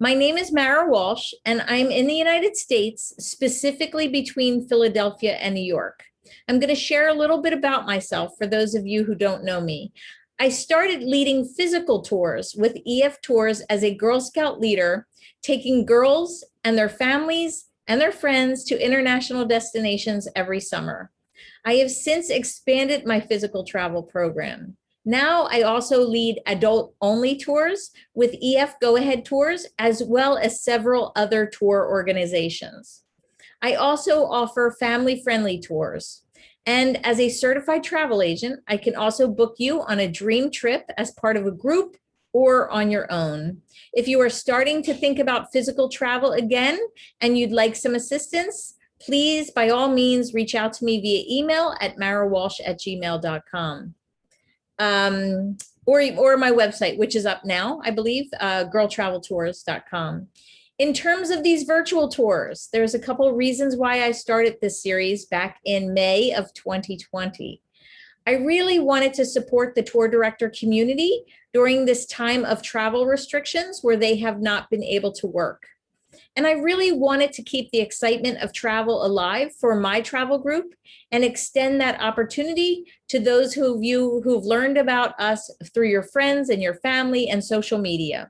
My name is Mara Walsh, and I'm in the United States, specifically between Philadelphia and New York. I'm going to share a little bit about myself for those of you who don't know me. I started leading physical tours with EF Tours as a Girl Scout leader, taking girls and their families and their friends to international destinations every summer. I have since expanded my physical travel program. Now I also lead adult-only tours with EF Go-Ahead Tours, as well as several other tour organizations. I also offer family-friendly tours. And as a certified travel agent, I can also book you on a dream trip as part of a group or on your own. If you are starting to think about physical travel again and you'd like some assistance, please, by all means, reach out to me via email at marawalsh@gmail.com. Or my website, which is up now, I believe, girltraveltours.com. In terms of these virtual tours, there's a couple of reasons why I started this series back in May of 2020. I really wanted to support the tour director community during this time of travel restrictions where they have not been able to work. And I really wanted to keep the excitement of travel alive for my travel group and extend that opportunity to those who've learned about us through your friends and your family and social media.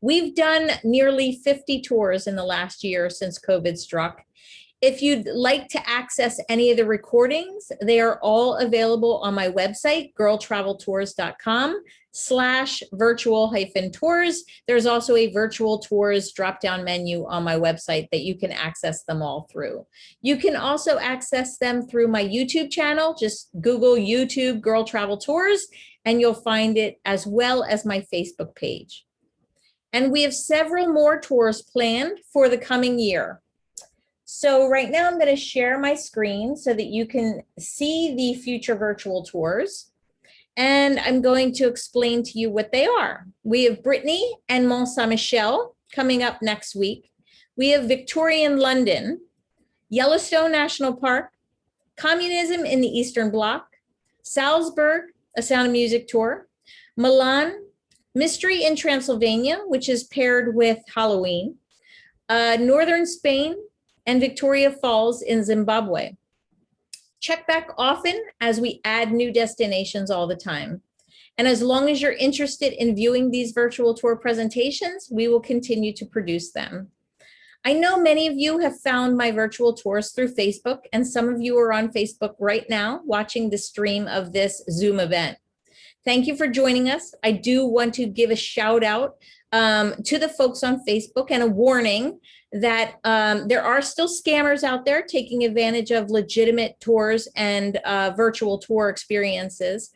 We've done nearly 50 tours in the last year since COVID struck. If you'd like to access any of the recordings, they are all available on my website, girltraveltours.com/virtual-tours. There's also a virtual tours drop-down menu on my website that you can access them all through. You can also access them through my YouTube channel. Just Google YouTube Girl Travel Tours, and you'll find it, as well as my Facebook page. And we have several more tours planned for the coming year. So right now I'm going to share my screen so that you can see the future virtual tours. And I'm going to explain to you what they are. We have Brittany and Mont Saint-Michel coming up next week. We have Victorian London, Yellowstone National Park, Communism in the Eastern Bloc, Salzburg, a Sound of Music tour, Milan, Mystery in Transylvania, which is paired with Halloween, Northern Spain, and Victoria Falls in Zimbabwe. Check back often as we add new destinations all the time. And as long as you're interested in viewing these virtual tour presentations, we will continue to produce them. I know many of you have found my virtual tours through Facebook, and some of you are on Facebook right now watching the stream of this Zoom event. Thank you for joining us. I do want to give a shout out to the folks on Facebook and a warning that there are still scammers out there taking advantage of legitimate tours and virtual tour experiences.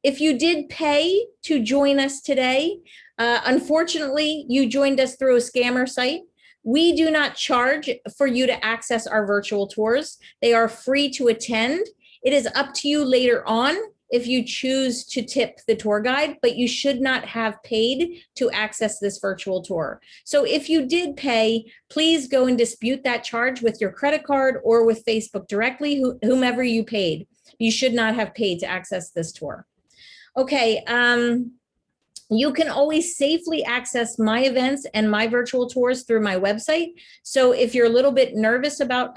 If you did pay to join us today, unfortunately, you joined us through a scammer site. We do not charge for you to access our virtual tours. They are free to attend. It is up to you later on if you choose to tip the tour guide, but you should not have paid to access this virtual tour. So if you did pay, please go and dispute that charge with your credit card or with Facebook directly, whomever you paid. You should not have paid to access this tour. Okay, you can always safely access my events and my virtual tours through my website. So if you're a little bit nervous about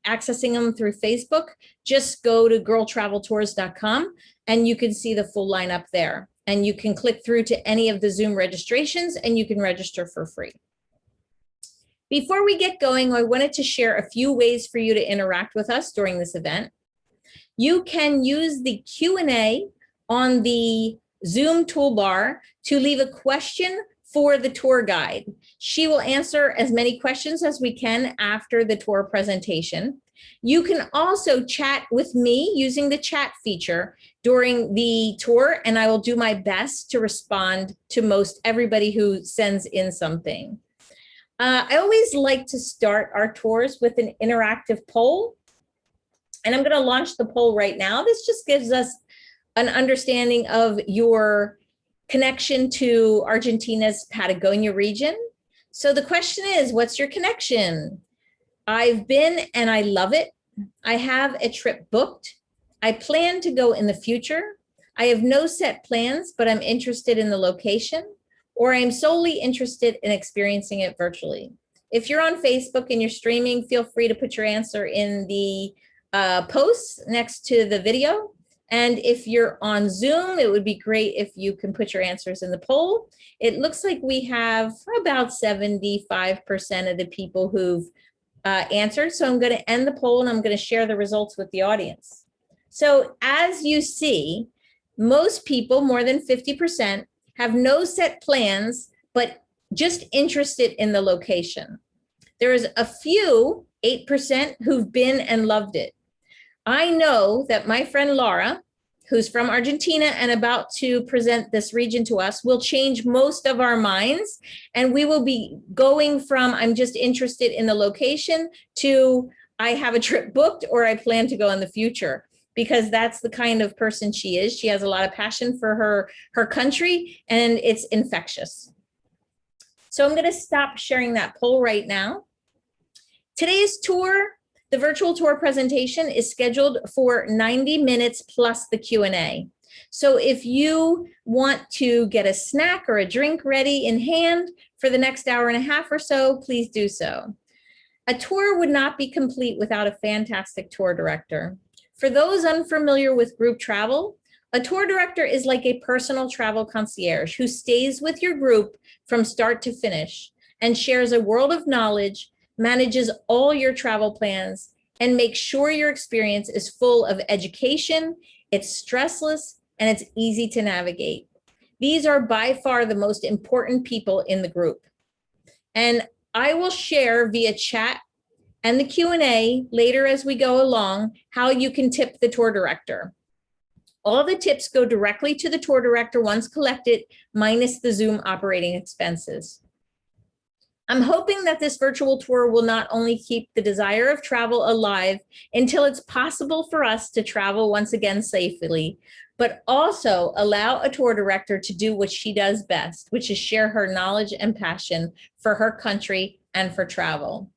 accessing them through Facebook, just go to girltraveltours.com and you can see the full lineup there. And you can click through to any of the Zoom registrations and you can register for free. Before we get going, I wanted to share a few ways for you to interact with us during this event. You can use the Q&A on the Zoom toolbar to leave a question for the tour guide. She will answer as many questions as we can after the tour presentation. You can also chat with me using the chat feature during the tour, and I will do my best to respond to most everybody who sends in something. I always like to start our tours with an interactive poll, and I'm going to launch the poll right now. This just gives us an understanding of your connection to Argentina's Patagonia region. So the question is, what's your connection? I've been and I love it. I have a trip booked. I plan to go in the future. I have no set plans, but I'm interested in the location. or I'm solely interested in experiencing it virtually. If you're on Facebook and you're streaming, feel free to put your answer in the posts next to the video. And if you're on Zoom, it would be great if you can put your answers in the poll. It looks like we have about 75% of the people who've answered. So I'm going to end the poll and I'm going to share the results with the audience. So as you see, most people, more than 50%, have no set plans, but just interested in the location. There is a few, 8%, who've been and loved it. I know that my friend Laura, who's from Argentina and about to present this region to us, will change most of our minds. And we will be going from, I'm just interested in the location, to I have a trip booked or I plan to go in the future, because that's the kind of person she is. She has a lot of passion for her country, and it's infectious. So I'm going to stop sharing that poll right now. Today's tour, the virtual tour presentation, is scheduled for 90 minutes plus the Q&A. So if you want to get a snack or a drink ready in hand for the next hour and a half or so, please do so. A tour would not be complete without a fantastic tour director. For those unfamiliar with group travel, a tour director is like a personal travel concierge who stays with your group from start to finish and shares a world of knowledge, manages all your travel plans, and makes sure your experience is full of education, it's stressless, and it's easy to navigate. These are by far the most important people in the group. And I will share via chat and the Q&A later as we go along how you can tip the tour director. All the tips go directly to the tour director once collected, minus the Zoom operating expenses. I'm hoping that this virtual tour will not only keep the desire of travel alive until it's possible for us to travel once again safely, but also allow a tour director to do what she does best, which is share her knowledge and passion for her country and for travel.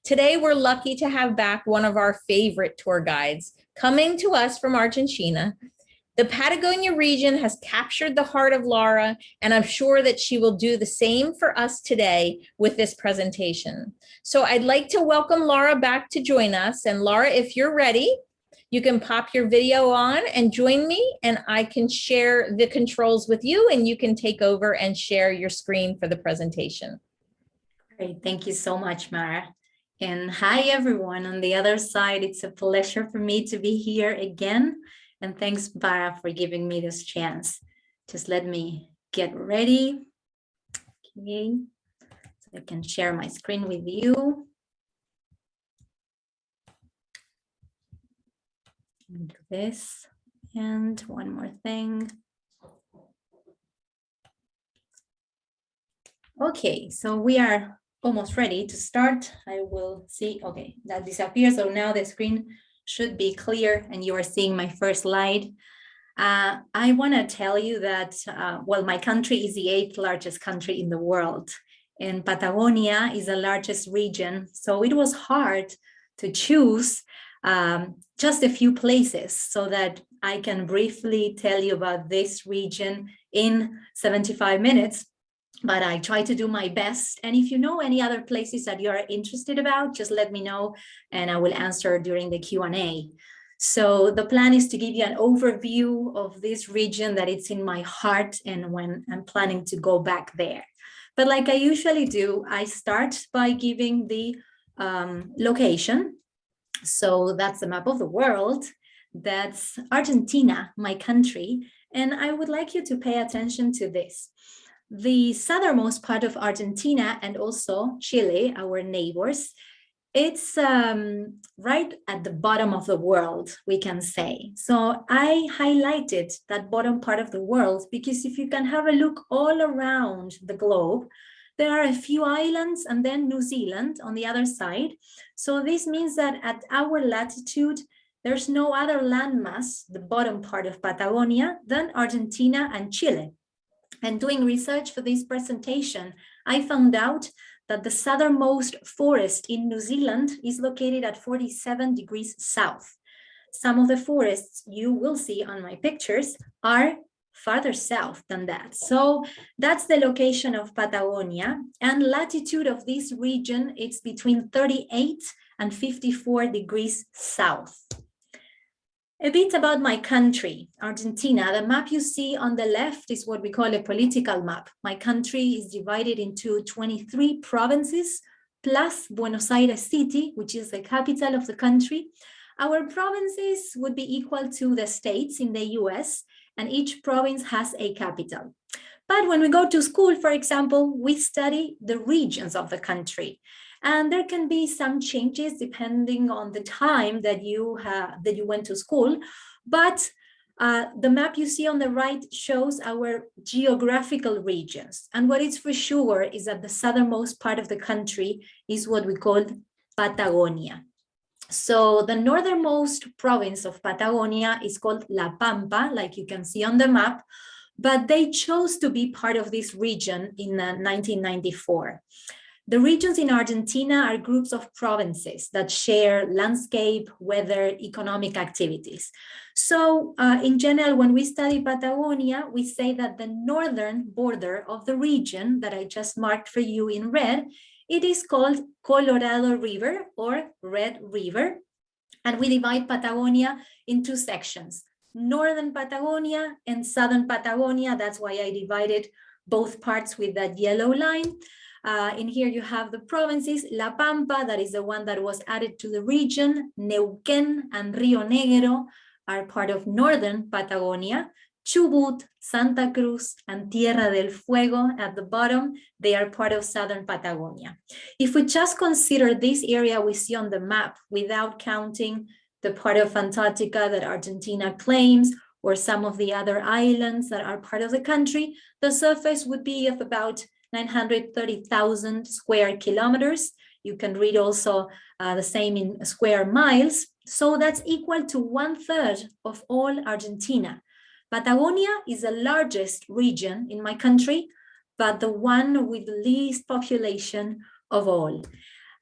Today, we're lucky to have back one of our favorite tour guides coming to us from Argentina. The Patagonia region has captured the heart of Laura, and I'm sure that she will do the same for us today with this presentation. So I'd like to welcome Laura back to join us. And Laura, if you're ready, you can pop your video on and join me, and I can share the controls with you, and you can take over and share your screen for the presentation. Great, thank you so much, Mara. And hi, everyone on the other side. It's a pleasure for me to be here again. And thanks, Bara, for giving me this chance. Just let me get ready. Okay, so I can share my screen with you. Do this. And one more thing. Okay, so we are almost ready to start. I will see, okay, that disappears. So now the screen should be clear and you are seeing my first slide. I want to tell you that, well, my country is the 8th largest country in the world, and Patagonia is the largest region. So it was hard to choose just a few places so that I can briefly tell you about this region in 75 minutes. But I try to do my best. And if you know any other places that you are interested about, just let me know and I will answer during the Q&A. So the plan is to give you an overview of this region that it's in my heart and when I'm planning to go back there. But like I usually do, I start by giving the location. So that's the map of the world. That's Argentina, my country. And I would like you to pay attention to this. The southernmost part of Argentina and also Chile, our neighbors, it's right at the bottom of the world, we can say. So I highlighted that bottom part of the world because if you can have a look all around the globe, there are a few islands and then New Zealand on the other side. So this means that at our latitude, there's no other landmass, the bottom part of Patagonia, than Argentina and Chile. And doing research for this presentation, I found out that the southernmost forest in New Zealand is located at 47 degrees south. Some of the forests you will see on my pictures are farther south than that. So that's the location of Patagonia, and latitude of this region, it's between 38 and 54 degrees south. A bit about my country, Argentina. The map you see on the left is what we call a political map. My country is divided into 23 provinces, plus Buenos Aires City, which is the capital of the country. Our provinces would be equal to the states in the US, and each province has a capital. But when we go to school, for example, we study the regions of the country. And there can be some changes depending on the time that you went to school. But the map you see on the right shows our geographical regions. And what is for sure is that the southernmost part of the country is what we call Patagonia. So the northernmost province of Patagonia is called La Pampa, like you can see on the map, but they chose to be part of this region in 1994. The regions in Argentina are groups of provinces that share landscape, weather, economic activities. So in general, when we study Patagonia, we say that the northern border of the region that I just marked for you in red, it is called Colorado River or Red River. And we divide Patagonia in two sections, northern Patagonia and southern Patagonia. That's why I divided both parts with that yellow line. In here you have the provinces, La Pampa, that is the one that was added to the region, Neuquén and Río Negro are part of northern Patagonia, Chubut, Santa Cruz, and Tierra del Fuego at the bottom, they are part of southern Patagonia. If we just consider this area we see on the map without counting the part of Antarctica that Argentina claims, or some of the other islands that are part of the country, the surface would be of about 930,000 square kilometers. You can read also the same in square miles. So that's equal to 1/3 of all Argentina. Patagonia is the largest region in my country, but the one with the least population of all.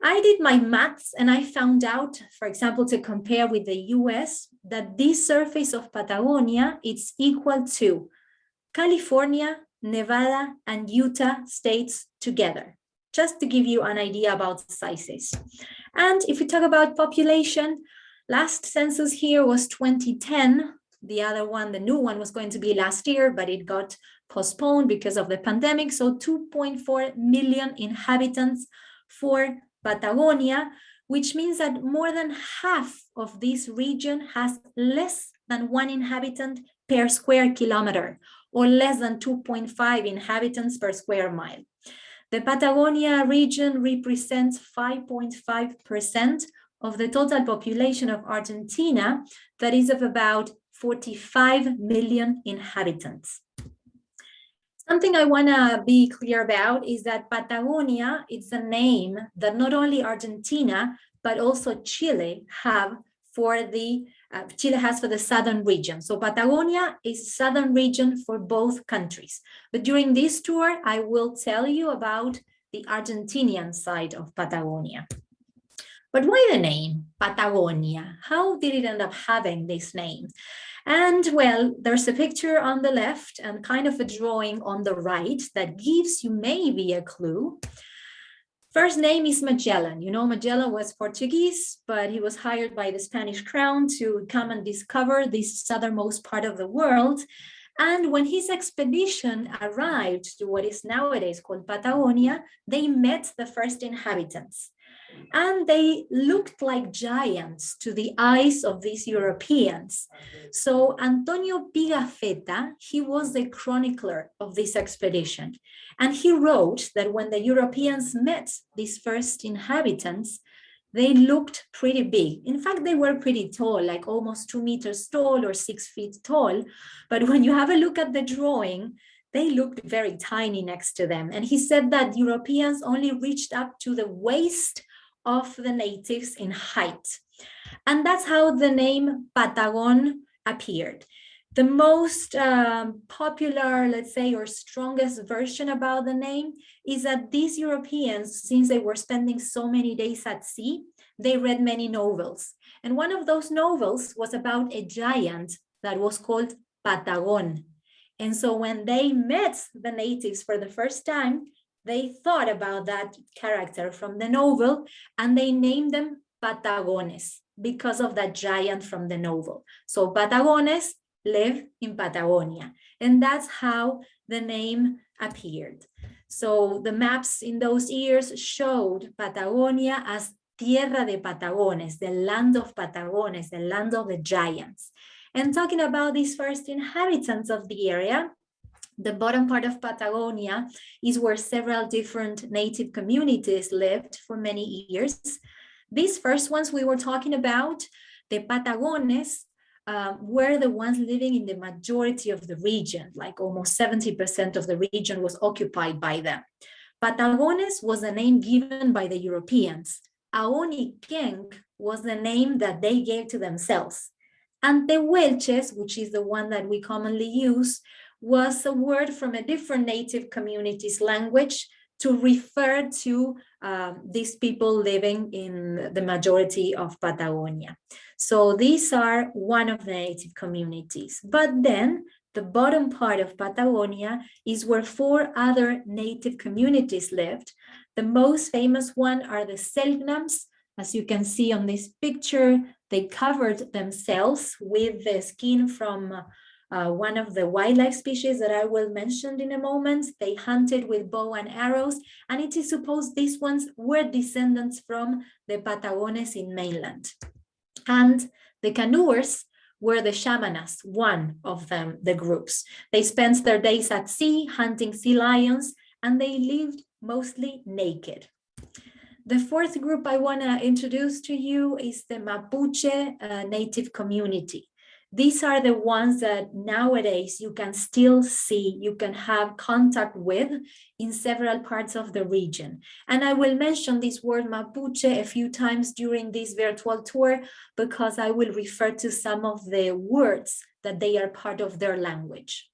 I did my maths and I found out, for example, to compare with the US, that this surface of Patagonia is equal to California, Nevada, and Utah states together, just to give you an idea about sizes. And if we talk about population, last census here was 2010. The other one, the new one, was going to be last year, but it got postponed because of the pandemic. So 2.4 million inhabitants for Patagonia, which means that more than half of this region has less than 1 inhabitant per square kilometer, or less than 2.5 inhabitants per square mile. The Patagonia region represents 5.5% of the total population of Argentina, that is of about 45 million inhabitants. Something I want to be clear about is that Patagonia is a name that not only Argentina, but also Chile have for the Chile has for the southern region. So Patagonia is southern region for both countries. But during this tour, I will tell you about the Argentinian side of Patagonia. But why the name Patagonia? How did it end up having this name? And well, there's a picture on the left and kind of a drawing on the right that gives you maybe a clue. First name is Magellan. You know, Magellan was Portuguese, but he was hired by the Spanish crown to come and discover this southernmost part of the world. And when his expedition arrived to what is nowadays called Patagonia, they met the first inhabitants. And they looked like giants to the eyes of these Europeans. So Antonio Pigafetta, he was the chronicler of this expedition. And he wrote that when the Europeans met these first inhabitants, they looked pretty big. In fact, they were pretty tall, like almost 2 meters tall or 6 feet tall. But when you have a look at the drawing, they looked very tiny next to them. And he said that Europeans only reached up to the waist of the natives in height. And that's how the name Patagon appeared. The most popular, let's say, or strongest version about the name is that these Europeans, since they were spending so many days at sea, they read many novels. And one of those novels was about a giant that was called Patagon. And so when they met the natives for the first time, they thought about that character from the novel and they named them Patagones because of that giant from the novel. So Patagones live in Patagonia, and that's how the name appeared. So the maps in those years showed Patagonia as Tierra de Patagones, the land of Patagones, the land of the giants. And talking about these first inhabitants of the area, the bottom part of Patagonia is where several different native communities lived for many years. These first ones we were talking about, the Patagones, were the ones living in the majority of the region, like almost 70% of the region was occupied by them. Patagones was the name given by the Europeans. Aonikenk was the name that they gave to themselves. And Tehuelches, which is the one that we commonly use, was a word from a different native community's language to refer to these people living in the majority of Patagonia. So these are one of the native communities. But then the bottom part of Patagonia is where 4 other native communities lived. The most famous one are the Selknams. As you can see on this picture, they covered themselves with the skin from one of the wildlife species that I will mention in a moment. They hunted with bow and arrows, and it is supposed these ones were descendants from the Patagones in mainland. And the canoers were the Shamanas, one of them, the groups. They spent their days at sea hunting sea lions, and they lived mostly naked. The fourth group I want to introduce to you is the Mapuche native community. These are the ones that nowadays you can still see, you can have contact with in several parts of the region. And I will mention this word Mapuche a few times during this virtual tour because I will refer to some of the words that they are part of their language.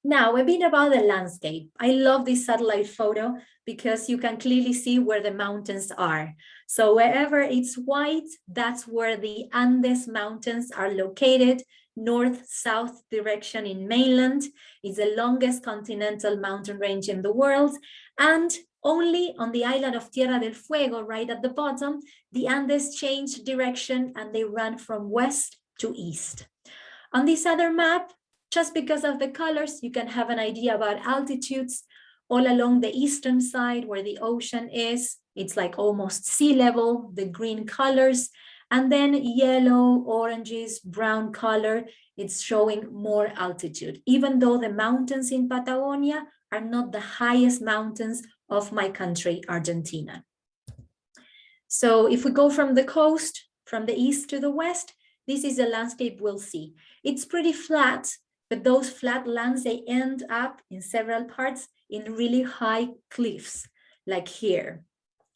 Now, a bit about the landscape. I love this satellite photo because you can clearly see where the mountains are. So wherever it's white, that's where the Andes Mountains are located, north-south direction in mainland. It's the longest continental mountain range in the world. And only on the island of Tierra del Fuego, right at the bottom, the Andes change direction and they run from west to east. On this other map, just because of the colors, you can have an idea about altitudes. All along the eastern side where the ocean is, it's like almost sea level, the green colors, and then yellow, oranges, brown color, it's showing more altitude, even though the mountains in Patagonia are not the highest mountains of my country, Argentina. So if we go from the coast, from the east to the west, this is the landscape we'll see. It's pretty flat, but those flat lands, they end up in several parts in really high cliffs, like here.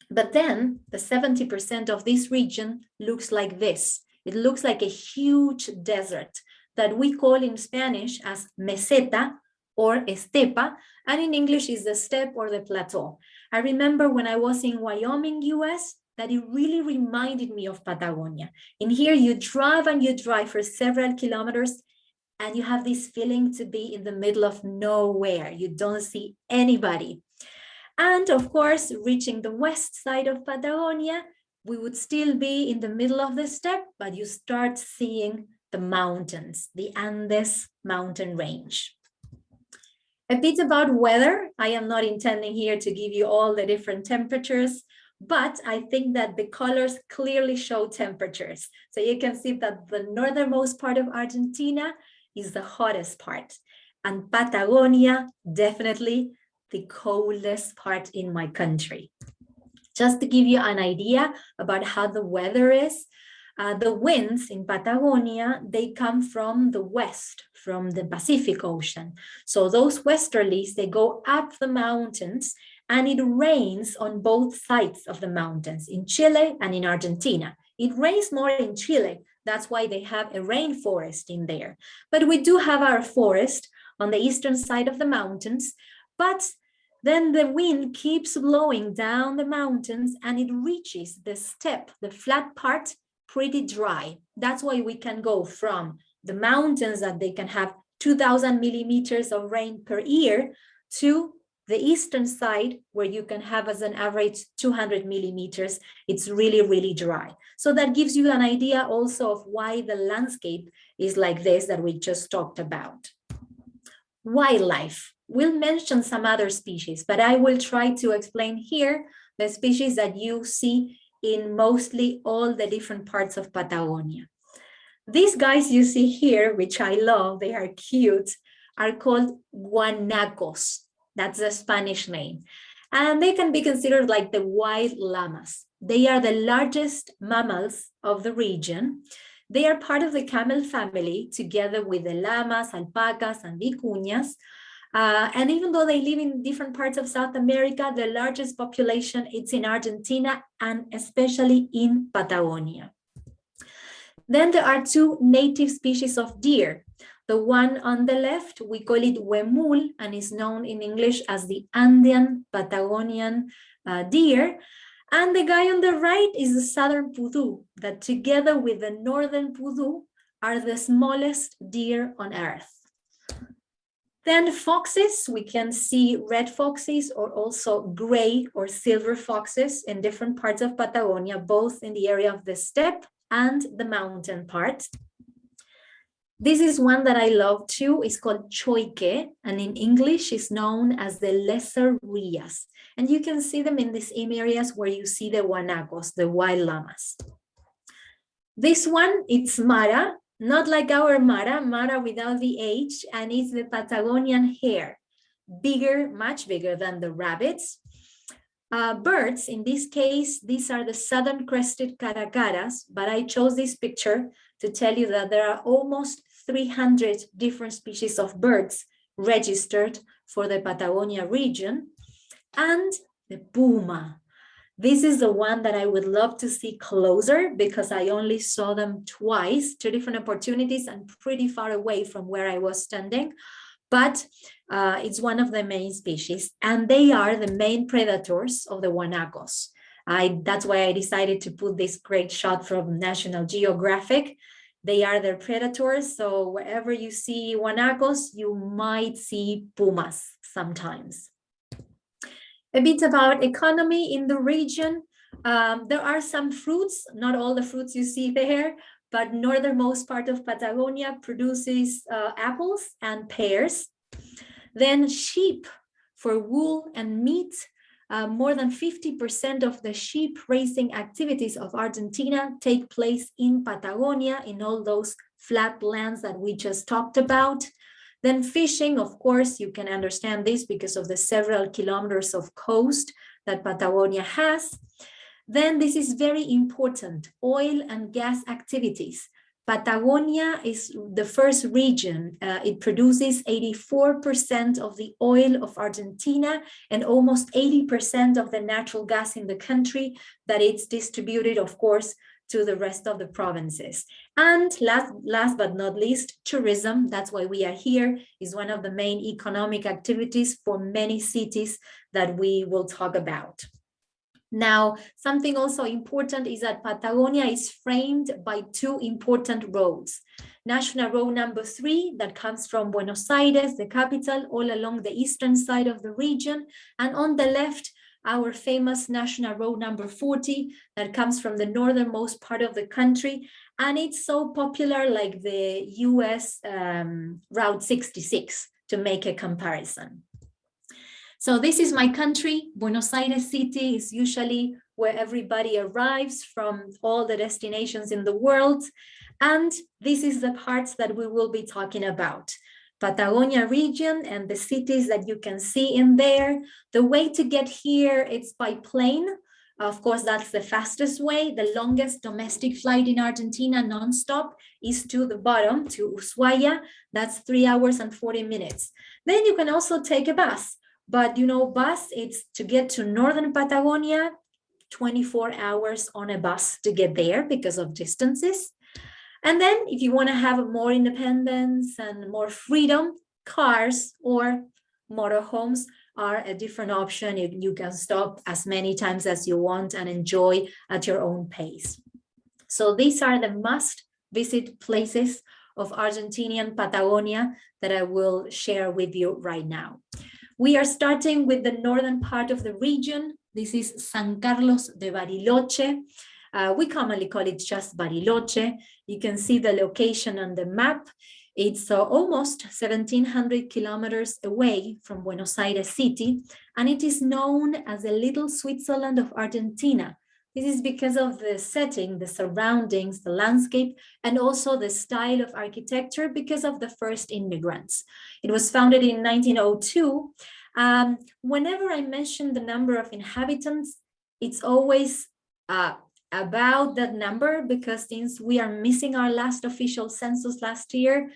But then the 70% of this region looks like this. It looks like a huge desert that we call in Spanish as meseta or estepa, and in English is the steppe or the plateau. I remember when I was in Wyoming, US, that it really reminded me of Patagonia. In here, you drive and you drive for several kilometers, and you have this feeling to be in the middle of nowhere. You don't see anybody. And of course, reaching the west side of Patagonia, we would still be in the middle of the steppe, but you start seeing the mountains, the Andes mountain range. A bit about weather. I am not intending here to give you all the different temperatures, but I think that the colors clearly show temperatures. So you can see that the northernmost part of Argentina is the hottest part, and Patagonia, definitely the coldest part in my country. Just to give you an idea about how the weather is, the winds in Patagonia, they come from the west, from the Pacific Ocean. So those westerlies, they go up the mountains and it rains on both sides of the mountains, in Chile and in Argentina. It rains more in Chile. That's why they have a rainforest in there. But we do have our forest on the eastern side of the mountains, but then the wind keeps blowing down the mountains and it reaches the steppe, the flat part, pretty dry. That's why we can go from the mountains that they can have 2,000 millimeters of rain per year, to the eastern side, where you can have as an average 200 millimeters. It's really, really dry. So that gives you an idea also of why the landscape is like this that we just talked about. Wildlife. We'll mention some other species, but I will try to explain here the species that you see in mostly all the different parts of Patagonia. These guys you see here, which I love, they are cute, are called guanacos. That's the Spanish name. And they can be considered like the wild llamas. They are the largest mammals of the region. They are part of the camel family, together with the llamas, alpacas, and vicuñas. And even though they live in different parts of South America, the largest population is in Argentina and especially in Patagonia. Then there are two native species of deer. The one on the left, we call it huemul, and is known in English as the Andean Patagonian deer. And the guy on the right is the southern pudu, that together with the northern pudu are the smallest deer on earth. Then foxes, we can see red foxes or also gray or silver foxes in different parts of Patagonia, both in the area of the steppe and the mountain part. This is one that I love too. It's called choique, and in English is known as the lesser rheas. And you can see them in the same areas where you see the guanacos, the wild llamas. This one, it's Mara, not like our Mara without the H, and it's the Patagonian hare, bigger, much bigger than the rabbits. Birds, in this case, these are the southern crested caracaras, but I chose this picture to tell you that there are almost 300 different species of birds registered for the Patagonia region. And the puma. This is the one that I would love to see closer because I only saw them twice, two different opportunities and pretty far away from where I was standing. But it's one of the main species, and they are the main predators of the guanacos. That's why I decided to put this great shot from National Geographic. They are their predators, so wherever you see guanacos, you might see pumas sometimes. A bit about economy in the region. There are some fruits, not all the fruits you see there, but northernmost part of Patagonia produces apples and pears. Then sheep for wool and meat. More than 50% of the sheep raising activities of Argentina take place in Patagonia, in all those flat lands that we just talked about. Then fishing, of course, you can understand this because of the several kilometers of coast that Patagonia has. Then this is very important, oil and gas activities. Patagonia is the first region. It produces 84% of the oil of Argentina and almost 80% of the natural gas in the country, that it's distributed, of course, to the rest of the provinces. And last but not least, tourism, that's why we are here, is one of the main economic activities for many cities that we will talk about. Now, something also important is that Patagonia is framed by two important roads. National Road number 3 that comes from Buenos Aires, the capital, all along the eastern side of the region. And on the left, our famous National Road number 40 that comes from the northernmost part of the country. And it's so popular like the US Route 66, to make a comparison. So this is my country. Buenos Aires city is usually where everybody arrives from all the destinations in the world. And this is the parts that we will be talking about. Patagonia region and the cities that you can see in there. The way to get here, it's by plane. Of course, that's the fastest way. The longest domestic flight in Argentina nonstop is to the bottom, to Ushuaia. That's 3 hours and 40 minutes. Then you can also take a bus. But you know, bus, it's to get to northern Patagonia, 24 hours on a bus to get there because of distances. And then if you want to have more independence and more freedom, cars or motorhomes are a different option. You can stop as many times as you want and enjoy at your own pace. So these are the must visit places of Argentinian Patagonia that I will share with you right now. We are starting with the northern part of the region. This is San Carlos de Bariloche. We commonly call it just Bariloche. You can see the location on the map. It's almost 1,700 kilometers away from Buenos Aires city, and it is known as the little Switzerland of Argentina. This is because of the setting, the surroundings, the landscape, and also the style of architecture because of the first immigrants. It was founded in 1902. Whenever I mention the number of inhabitants, it's always about that number, because since we are missing our last official census last year,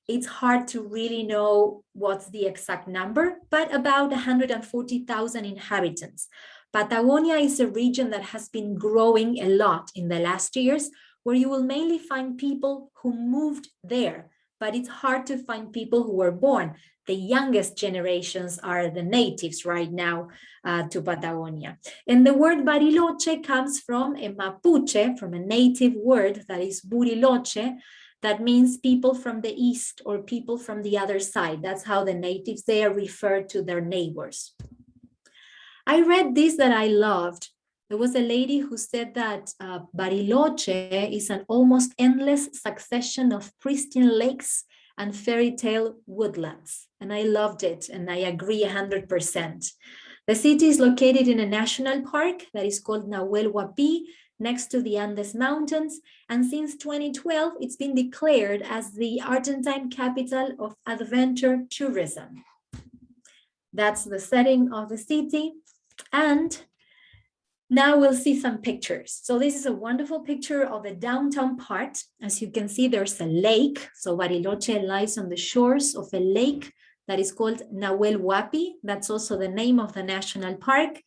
it's hard to really know what's the exact number, but about 140,000 inhabitants. Patagonia is a region that has been growing a lot in the last years, where you will mainly find people who moved there, but it's hard to find people who were born. The youngest generations are the natives right now to Patagonia. And the word Bariloche comes from a Mapuche, from a native word that is Buriloche, that means people from the east or people from the other side. That's how the natives there refer to their neighbors. I read this that I loved. There was a lady who said that Bariloche is an almost endless succession of pristine lakes and fairy tale woodlands. And I loved it, and I agree 100%. The city is located in a national park that is called Nahuel Huapi, next to the Andes Mountains. And since 2012, it's been declared as the Argentine capital of adventure tourism. That's the setting of the city. And now we'll see some pictures. So this is a wonderful picture of the downtown part. As you can see, there's a lake. So Bariloche lies on the shores of a lake that is called Nahuel Huapi. That's also the name of the national park.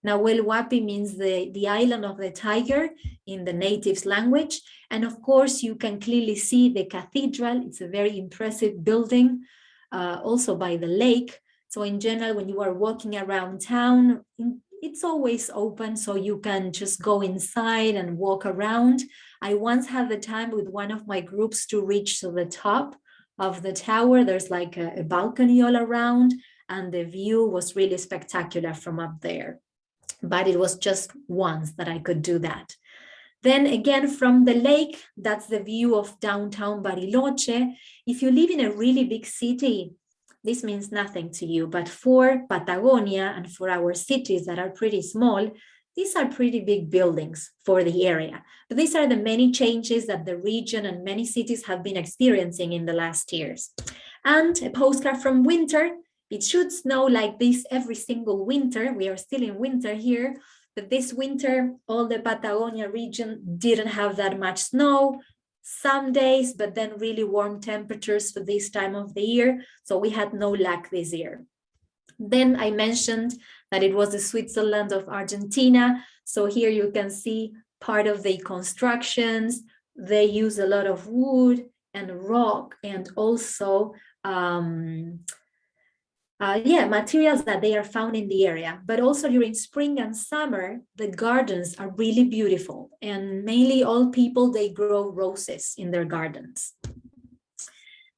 Nahuel Huapi means the island of the tiger in the natives' language. And of course, you can clearly see the cathedral. It's a very impressive building, also by the lake. So in general, when you are walking around town, it's always open, so you can just go inside and walk around. I once had the time with one of my groups to reach to the top of the tower. There's like a balcony all around, and the view was really spectacular from up there. But it was just once that I could do that. Then again, from the lake, that's the view of downtown Bariloche. If you live in a really big city, this means nothing to you, but for Patagonia and for our cities that are pretty small, these are pretty big buildings for the area. But these are the many changes that the region and many cities have been experiencing in the last years. And a postcard from winter. It should snow like this every single winter. We are still in winter here, but this winter, all the Patagonia region didn't have that much snow. Some days, but then really warm temperatures for this time of the year. So we had no luck this year. Then I mentioned that it was the Switzerland of Argentina. So here you can see part of the constructions. They use a lot of wood and rock, and also materials that they are found in the area. But also during spring and summer, the gardens are really beautiful, and mainly all people, they grow roses in their gardens.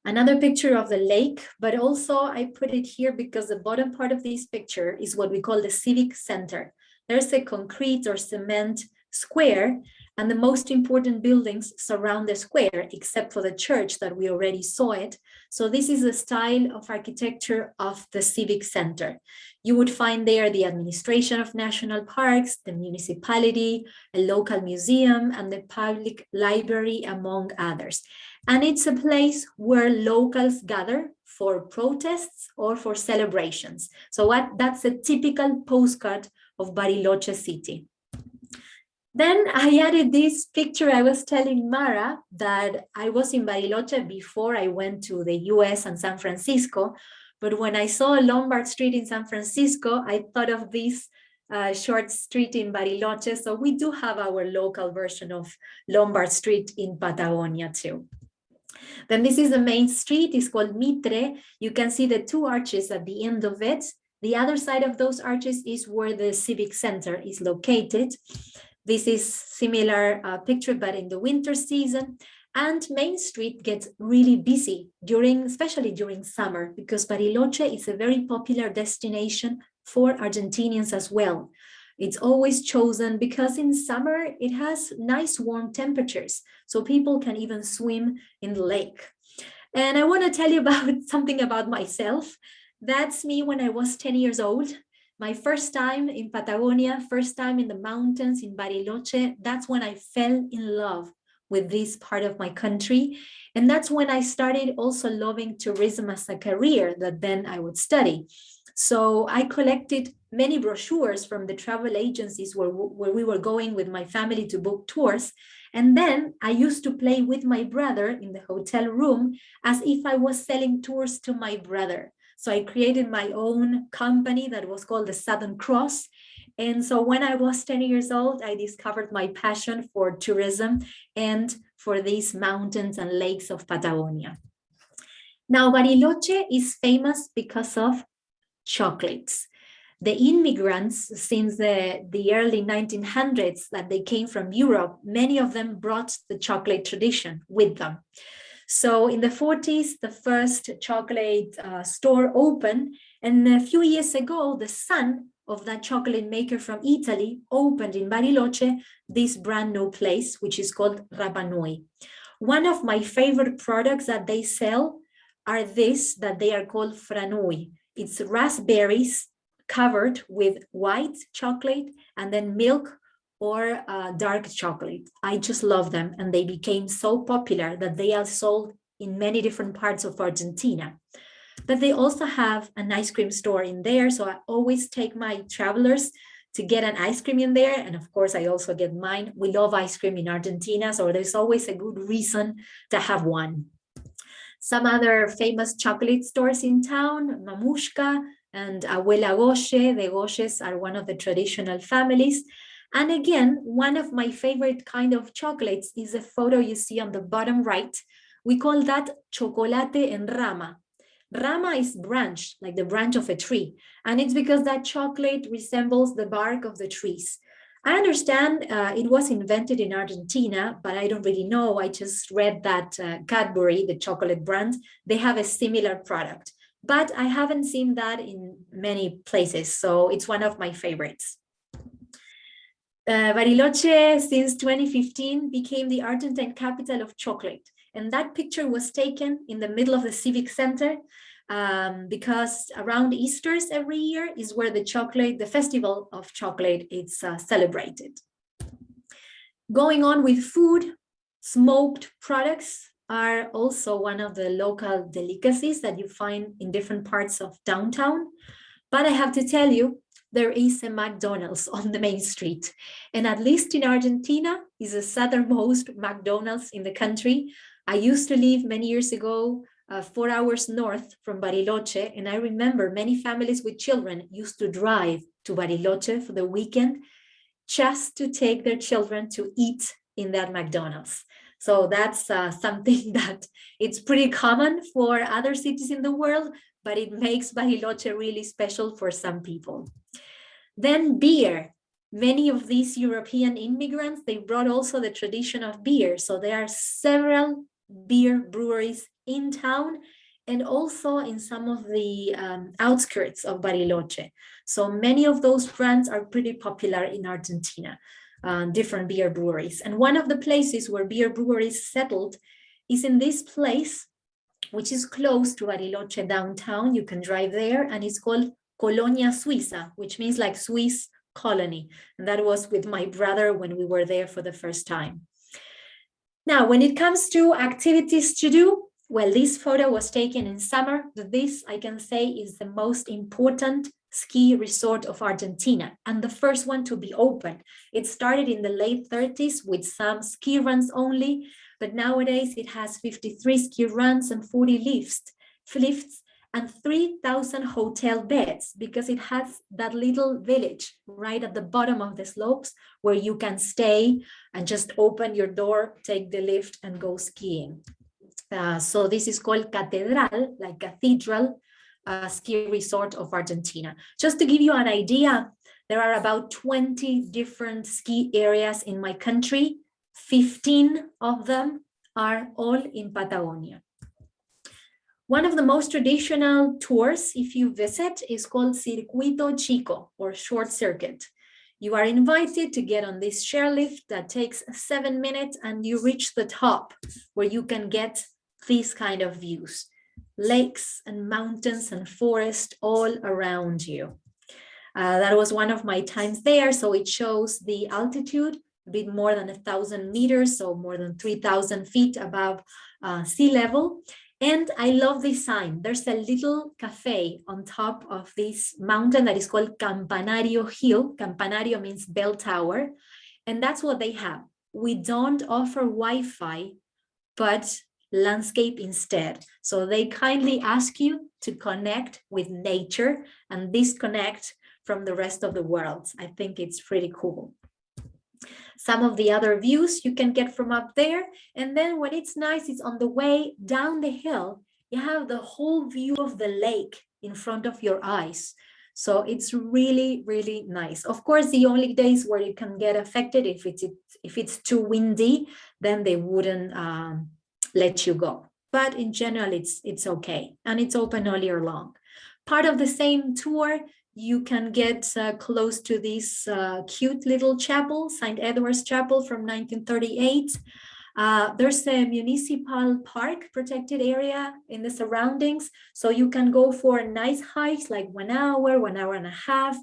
Another picture of the lake, but also I put it here because the bottom part of this picture is what we call the civic center. There's a concrete or cement square, and the most important buildings surround the square, except for the church that we already saw it. So this is the style of architecture of the civic center. You would find there the administration of national parks, the municipality, a local museum, and the public library, among others. And it's a place where locals gather for protests or for celebrations. So that's a typical postcard of Bariloche city. Then I added this picture. I was telling Mara that I was in Bariloche before I went to the US and San Francisco. But when I saw Lombard Street in San Francisco, I thought of this short street in Bariloche. So we do have our local version of Lombard Street in Patagonia too. Then this is the main street. It's called Mitre. You can see the two arches at the end of it. The other side of those arches is where the civic center is located. This is similar picture, but in the winter season. And Main Street gets really busy especially during summer, because Bariloche is a very popular destination for Argentinians as well. It's always chosen because in summer it has nice warm temperatures, so people can even swim in the lake. And I want to tell you about something about myself. That's me when I was 10 years old. My first time in Patagonia, first time in the mountains in Bariloche, that's when I fell in love with this part of my country. And that's when I started also loving tourism as a career that then I would study. So I collected many brochures from the travel agencies where we were going with my family to book tours. And then I used to play with my brother in the hotel room as if I was selling tours to my brother. So I created my own company that was called the Southern Cross. And so when I was 10 years old, I discovered my passion for tourism and for these mountains and lakes of Patagonia. Now, Bariloche is famous because of chocolates. The immigrants, since the early 1900s that they came from Europe, many of them brought the chocolate tradition with them. So in the 40s, the first chocolate store opened, and a few years ago, the son of that chocolate maker from Italy opened in Bariloche this brand new place, which is called Rapa Nui. One of my favorite products that they sell are that they are called franui. It's raspberries covered with white chocolate and then milk or dark chocolate. I just love them, and they became so popular that they are sold in many different parts of Argentina. But they also have an ice cream store in there, so I always take my travelers to get an ice cream in there, and of course I also get mine. We love ice cream in Argentina, so there's always a good reason to have one. Some other famous chocolate stores in town, Mamushka and Abuela Goye. The Goyes are one of the traditional families. And again, one of my favorite kind of chocolates is the photo you see on the bottom right. We call that chocolate en rama. Rama is branch, like the branch of a tree. And it's because that chocolate resembles the bark of the trees. I understand it was invented in Argentina, but I don't really know. I just read that Cadbury, the chocolate brand, they have a similar product. But I haven't seen that in many places, so it's one of my favorites. Bariloche, since 2015, became the Argentine capital of chocolate. And that picture was taken in the middle of the civic center because around Easter's every year is where the festival of chocolate is celebrated. Going on with food, smoked products are also one of the local delicacies that you find in different parts of downtown. But I have to tell you, there is a McDonald's on the main street. And at least in Argentina, is the southernmost McDonald's in the country. I used to live many years ago 4 hours north from Bariloche, and I remember many families with children used to drive to Bariloche for the weekend just to take their children to eat in that McDonald's. So that's something that it's pretty common for other cities in the world, but it makes Bariloche really special for some people. Then beer. Many of these European immigrants, they brought also the tradition of beer. So there are several beer breweries in town and also in some of the outskirts of Bariloche. So many of those brands are pretty popular in Argentina, different beer breweries. And one of the places where beer breweries settled is in this place, which is close to Bariloche downtown. You can drive there, and it's called Colonia Suiza, which means like Swiss colony. And that was with my brother when we were there for the first time. Now, when it comes to activities to do, well, this photo was taken in summer. This, I can say, is the most important ski resort of Argentina and the first one to be opened. It started in the late 30s with some ski runs only, but nowadays it has 53 ski runs and 40 lifts and 3,000 hotel beds, because it has that little village right at the bottom of the slopes where you can stay and just open your door, take the lift and go skiing. So this is called Catedral, like cathedral, ski resort of Argentina. Just to give you an idea, there are about 20 different ski areas in my country. 15 of them are all in Patagonia. One of the most traditional tours, if you visit, is called Circuito Chico, or short circuit. You are invited to get on this chairlift that takes 7 minutes, and you reach the top where you can get these kind of views, lakes and mountains and forest all around you. That was one of my times there. So it shows the altitude, a bit more than 1,000 meters, so more than 3,000 feet above sea level. And I love this sign. There's a little cafe on top of this mountain that is called Campanario Hill. Campanario means bell tower. And that's what they have. We don't offer Wi-Fi, but landscape instead. So they kindly ask you to connect with nature and disconnect from the rest of the world. I think it's pretty cool. Some of the other views you can get from up there. And then when it's nice, it's on the way down the hill, you have the whole view of the lake in front of your eyes. So it's really, really nice. Of course, the only days where it can get affected, if it's too windy, then they wouldn't let you go. But in general, it's okay. And it's open all year long. Part of the same tour, you can get close to this cute little chapel, St. Edward's Chapel from 1938. There's a municipal park protected area in the surroundings. So you can go for nice hikes, like 1 hour, 1 hour and a half,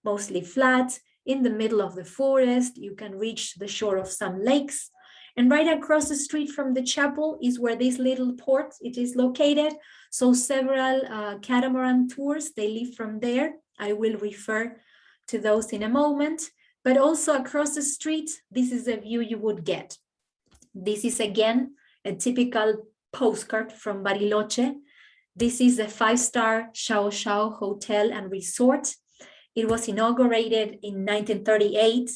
mostly flat, in the middle of the forest. You can reach the shore of some lakes. And right across the street from the chapel is where this little port it is located. So several catamaran tours, they leave from there. I will refer to those in a moment. But also across the street, this is a view you would get. This is again a typical postcard from Bariloche. This is a 5-star Xiao Xiao hotel and resort. It was inaugurated in 1938.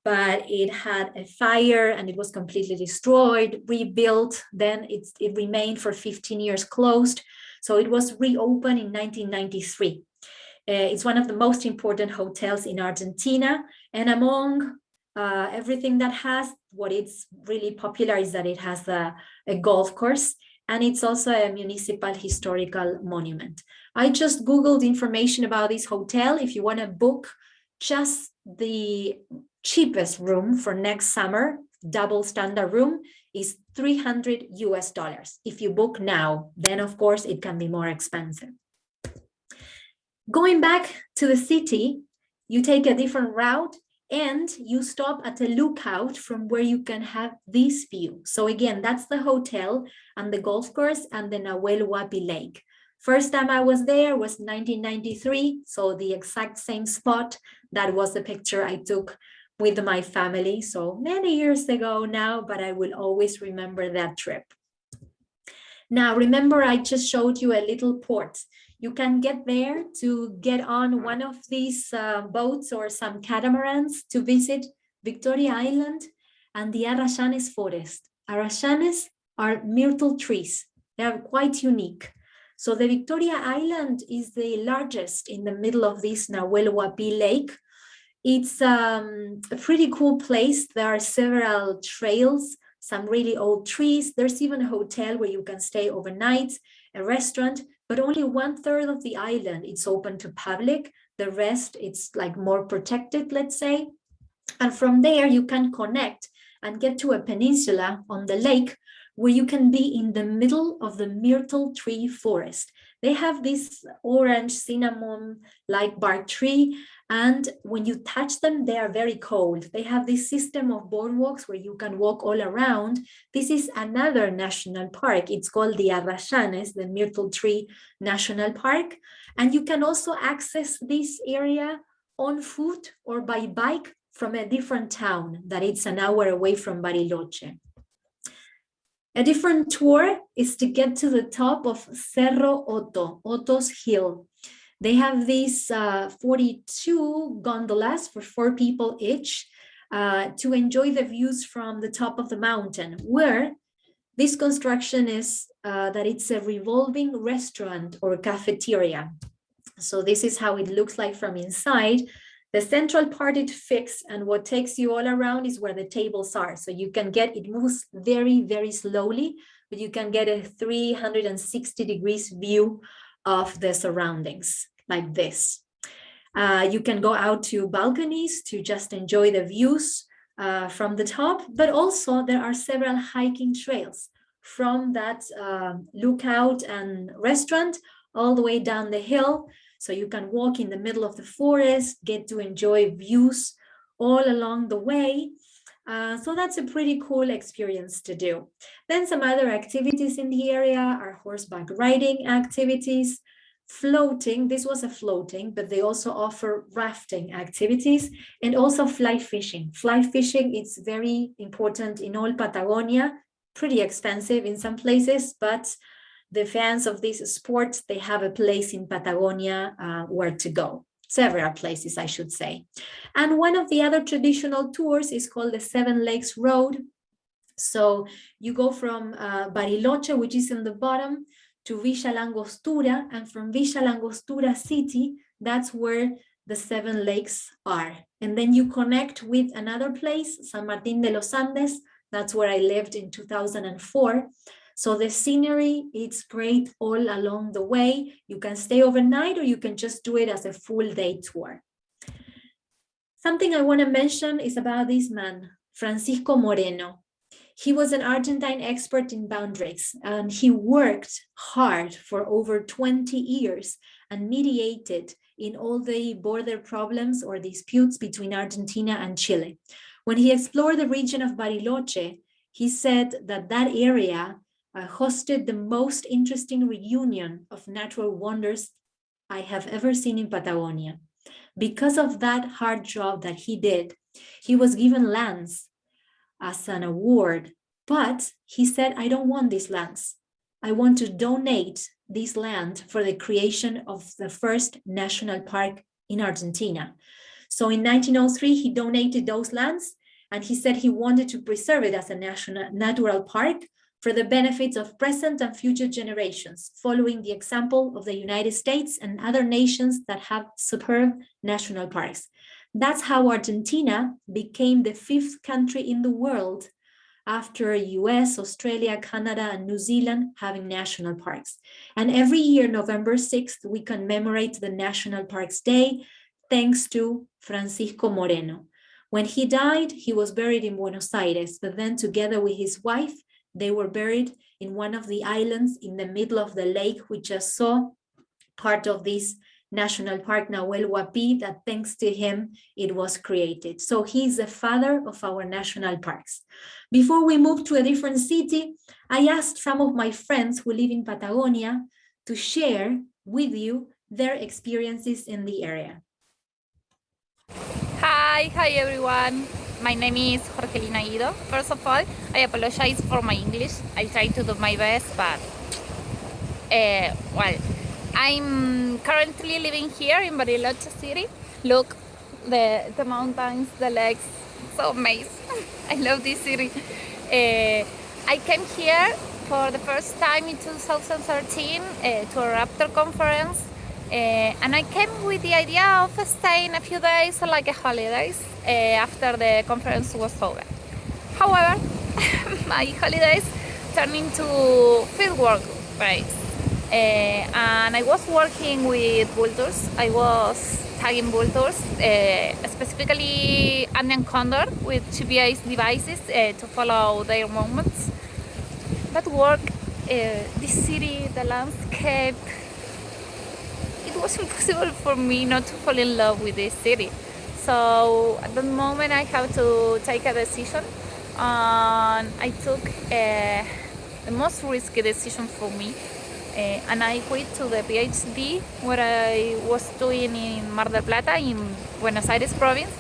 But it had a fire and it was completely destroyed, rebuilt. Then it remained for 15 years closed. So it was reopened in 1993. It's one of the most important hotels in Argentina. And among everything that has, what it's really popular is that it has a golf course. And it's also a municipal historical monument. I just Googled information about this hotel. If you want to book just the cheapest room for next summer, double standard room, is $300 US. If you book now, then of course it can be more expensive. Going back to the city, you take a different route and you stop at a lookout from where you can have this view. So again, that's the hotel and the golf course and the Nahuel Huapi Lake. First time I was there was 1993, so the exact same spot. That was the picture I took with my family, so many years ago now, but I will always remember that trip. Now, remember I just showed you a little port. You can get there to get on one of these boats or some catamarans to visit Victoria Island and the Arrayanes forest. Arrayanes are myrtle trees. They are quite unique. So the Victoria Island is the largest in the middle of this Nahuel Huapi Lake. It's a pretty cool place. There are several trails, some really old trees. There's even a hotel where you can stay overnight, a restaurant, but only 1/3 of the island is open to public. The rest, it's like more protected, let's say. And from there, you can connect and get to a peninsula on the lake where you can be in the middle of the myrtle tree forest. They have this orange cinnamon-like bark tree, and when you touch them, they are very cold. They have this system of boardwalks where you can walk all around. This is another national park. It's called the Arrayanes, the Myrtle Tree National Park. And you can also access this area on foot or by bike from a different town that it's an hour away from Bariloche. A different tour is to get to the top of Cerro Otto, Otto's Hill. They have these 42 gondolas for 4 people each to enjoy the views from the top of the mountain, where this construction is that it's a revolving restaurant or cafeteria. So this is how it looks like from inside. The central part is fixed, and what takes you all around is where the tables are. So you can get, it moves very, very slowly, but you can get a 360 degrees view of the surroundings like this. You can go out to balconies to just enjoy the views from the top, but also there are several hiking trails from that lookout and restaurant all the way down the hill. So you can walk in the middle of the forest, get to enjoy views all along the way. So that's a pretty cool experience to do. Then some other activities in the area are horseback riding activities, floating. This was a floating, but they also offer rafting activities and also fly fishing. Fly fishing is very important in all Patagonia, pretty expensive in some places, but the fans of this sport, they have a place in Patagonia where to go. Several places, I should say. And one of the other traditional tours is called the Seven Lakes Road. So you go from Bariloche, which is in the bottom, to Villa Langostura, and from Villa Langostura city, that's where the Seven Lakes are. And then you connect with another place, San Martín de los Andes. That's where I lived in 2004. So the scenery, it's great all along the way. You can stay overnight or you can just do it as a full day tour. Something I want to mention is about this man, Francisco Moreno. He was an Argentine expert in boundaries, and he worked hard for over 20 years and mediated in all the border problems or disputes between Argentina and Chile. When he explored the region of Bariloche, he said that that area hosted the most interesting reunion of natural wonders I have ever seen in Patagonia. Because of that hard job that he did, he was given lands as an award, but he said, I don't want these lands. I want to donate this land for the creation of the first national park in Argentina. So in 1903, he donated those lands, and he said he wanted to preserve it as a natural park for the benefits of present and future generations, following the example of the United States and other nations that have superb national parks. That's how Argentina became the 5th country in the world after US, Australia, Canada, and New Zealand having national parks. And every year, November 6th, we commemorate the National Parks Day, thanks to Francisco Moreno. When he died, he was buried in Buenos Aires, but then together with his wife, they were buried in one of the islands in the middle of the lake, we just saw, part of this National Park Nahuel Huapi, that thanks to him, it was created. So he's the father of our national parks. Before we move to a different city, I asked some of my friends who live in Patagonia to share with you their experiences in the area. Hi everyone. My name is Jorgelina Guido. First of all, I apologize for my English. I try to do my best, but well, I'm currently living here in Bariloche city. Look, the mountains, the lakes, so amazing. I love this city. I came here for the first time in 2013 to a Raptor conference. And I came with the idea of staying a few days like a holidays after the conference was over. However, my holidays turned into fieldwork base. And I was working with vultures. I was tagging vultures, specifically Andean condor with GPS devices to follow their movements. That work, this city, the landscape, it was impossible for me not to fall in love with this city. So at the moment I have to take a decision, and I took the most risky decision for me, and I quit to the PhD what I was doing in Mar del Plata in Buenos Aires province,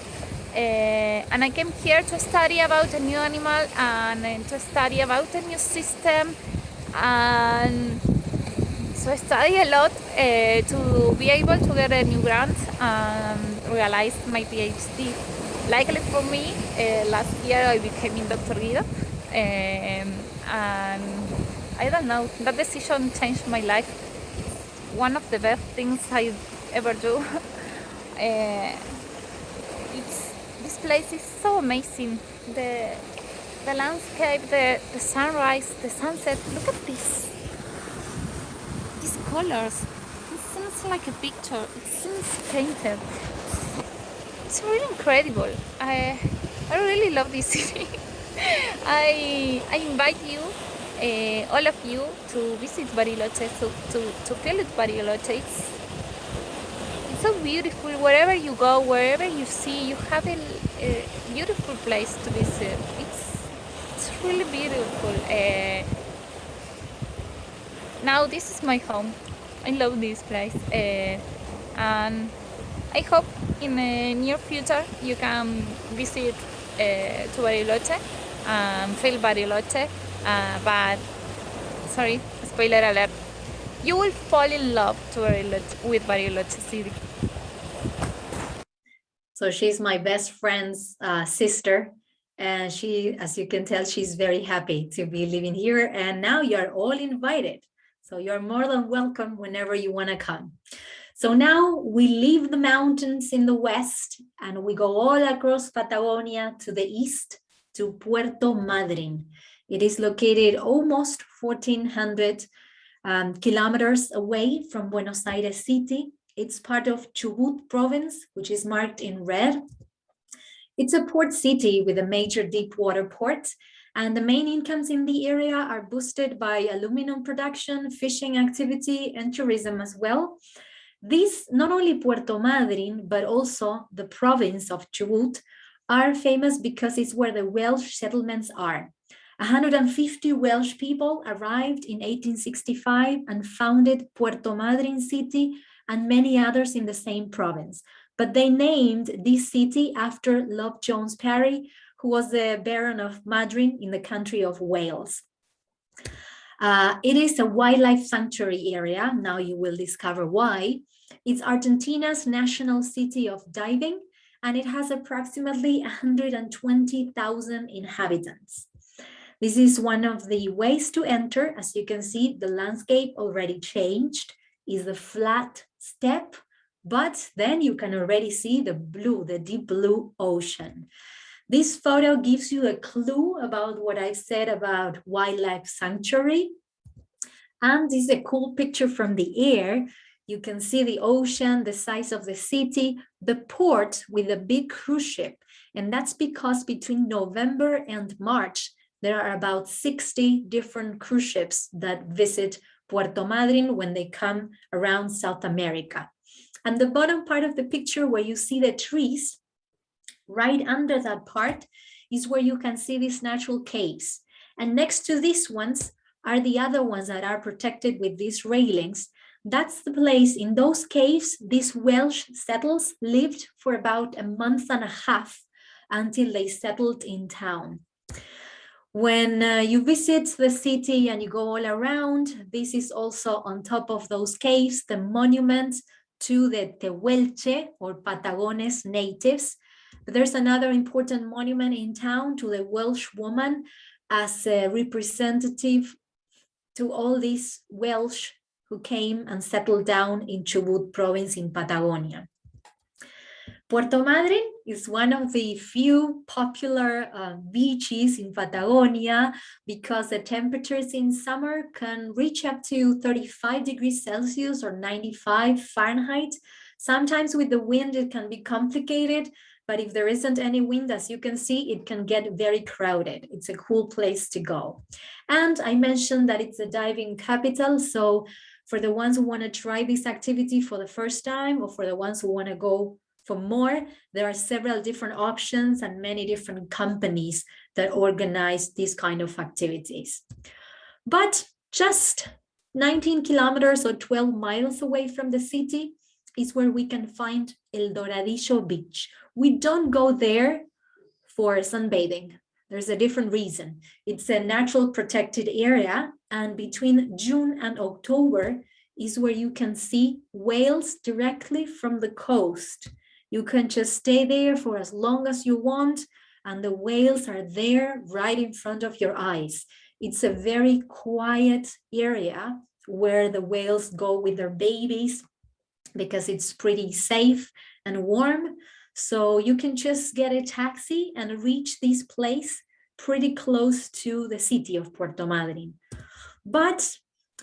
and I came here to study about a new animal and to study about a new system, and so I study a lot to be able to get a new grant and realize my PhD. Luckily for me, last year I became in Dr. Guido, and I don't know, that decision changed my life. It's one of the best things I ever do. This place is so amazing. The landscape, the sunrise, the sunset. Look at this. These colors. It seems like a picture. It seems painted. It's really incredible. I really love this city. I invite you, all of you, to visit Bariloche, to feel it Bariloche. It's so beautiful. Wherever you go, wherever you see, you have a beautiful place to visit. It's really beautiful. Now this is my home. I love this place, and I hope in the near future you can visit to Bariloche and feel Bariloche. But sorry, spoiler alert. You will fall in love with Bariloche City. So she's my best friend's sister, and she, as you can tell, she's very happy to be living here. And now you're all invited. So you're more than welcome whenever you want to come. So now we leave the mountains in the west and we go all across Patagonia to the east to Puerto Madryn. It is located almost 1,400 kilometers away from Buenos Aires city. It's part of Chubut province, which is marked in red. It's a port city with a major deep water port, and the main incomes in the area are boosted by aluminum production, fishing activity, and tourism as well. This, not only Puerto Madryn, but also the province of Chubut, are famous because it's where the Welsh settlements are. 150 Welsh people arrived in 1865 and founded Puerto Madryn city and many others in the same province. But they named this city after Love Jones Parry, who was the Baron of Madryn in the country of Wales. It is a wildlife sanctuary area. Now you will discover why. It's Argentina's national city of diving, and it has approximately 120,000 inhabitants. This is one of the ways to enter. As you can see, the landscape already changed, is a flat steppe, but then you can already see the blue, the deep blue ocean. This photo gives you a clue about what I said about wildlife sanctuary. And this is a cool picture from the air. You can see the ocean, the size of the city, the port with a big cruise ship. And that's because between November and March, there are about 60 different cruise ships that visit Puerto Madryn when they come around South America. And the bottom part of the picture where you see the trees, right under that part is where you can see these natural caves. And next to these ones are the other ones that are protected with these railings. That's the place. In those caves, these Welsh settlers lived for about a month and a half until they settled in town. When you visit the city and you go all around, this is also on top of those caves, the monument to the Tehuelche or Patagones natives. But there's another important monument in town to the Welsh woman as a representative to all these Welsh who came and settled down in Chubut province in Patagonia. Puerto Madryn is one of the few popular beaches in Patagonia because the temperatures in summer can reach up to 35 degrees Celsius or 95 Fahrenheit. Sometimes with the wind, it can be complicated, but if there isn't any wind, as you can see, it can get very crowded. It's a cool place to go. And I mentioned that it's a diving capital. So for the ones who want to try this activity for the first time, or for the ones who want to go for more, there are several different options and many different companies that organize these kind of activities. But just 19 kilometers or 12 miles away from the city is where we can find El Doradillo Beach. We don't go there for sunbathing. There's a different reason. It's a natural protected area, and between June and October is where you can see whales directly from the coast. You can just stay there for as long as you want, and the whales are there right in front of your eyes. It's a very quiet area where the whales go with their babies because it's pretty safe and warm. So you can just get a taxi and reach this place pretty close to the city of Puerto Madryn. But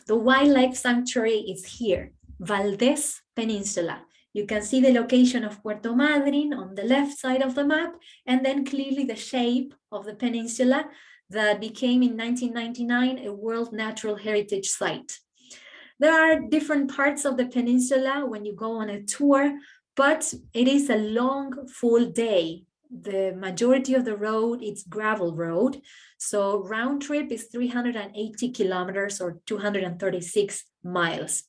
the wildlife sanctuary is here, Valdes Peninsula. You can see the location of Puerto Madryn on the left side of the map, and then clearly the shape of the peninsula that became in 1999 a World Natural Heritage Site. There are different parts of the peninsula when you go on a tour, but it is a long, full day. The majority of the road is gravel road. So round trip is 380 kilometers or 236 miles.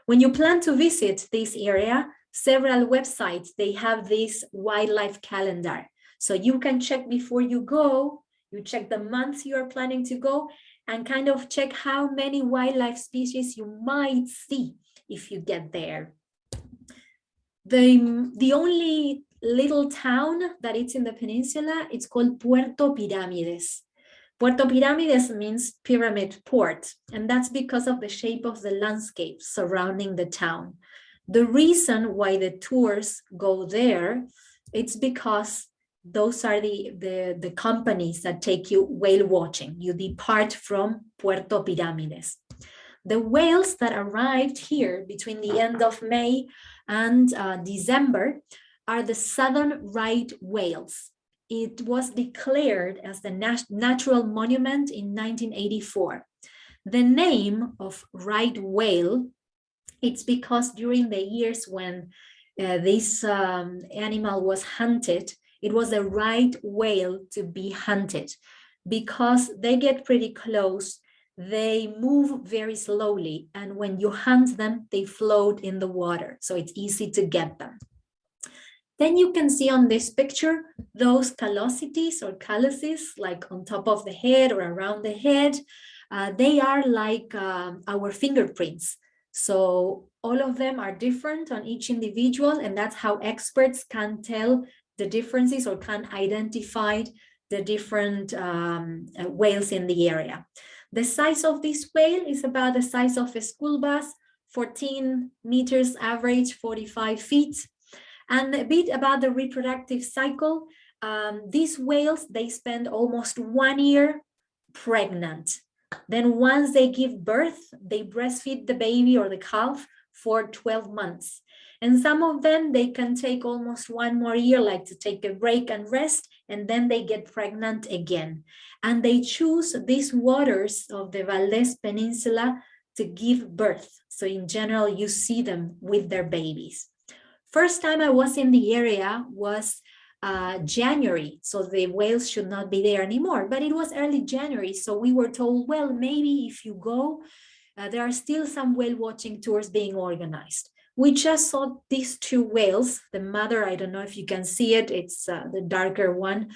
When you plan to visit this area, several websites, they have this wildlife calendar. So you can check before you go, you check the months you are planning to go, and kind of check how many wildlife species you might see if you get there. The only little town that it's in the peninsula, it's called Puerto Piramides. Puerto Piramides means pyramid port, and that's because of the shape of the landscape surrounding the town. The reason why the tours go there, it's because those are the companies that take you whale watching. You depart from Puerto Piramides. The whales that arrived here between the end of May and December are the southern right whales. It was declared as the natural monument in 1984. The name of right whale, it's because during the years when this animal was hunted, it was the right whale to be hunted because they get pretty close. They move very slowly, and when you hunt them, they float in the water, so it's easy to get them. Then you can see on this picture those callosities or calluses, like on top of the head or around the head. They are like our fingerprints. So all of them are different on each individual, and that's how experts can tell the differences or can identify the different whales in the area. The size of this whale is about the size of a school bus, 14 meters average, 45 feet. And a bit about the reproductive cycle. These whales, they spend almost 1 year pregnant. Then once they give birth, they breastfeed the baby or the calf for 12 months. And some of them, they can take almost 1 more year, like to take a break and rest, and then they get pregnant again. And they choose these waters of the Valdes Peninsula to give birth. So in general, you see them with their babies. First time I was in the area was January, so the whales should not be there anymore, but it was early January, so we were told, well, maybe if you go, there are still some whale watching tours being organized. We just saw these 2 whales, the mother, I don't know if you can see it, it's the darker one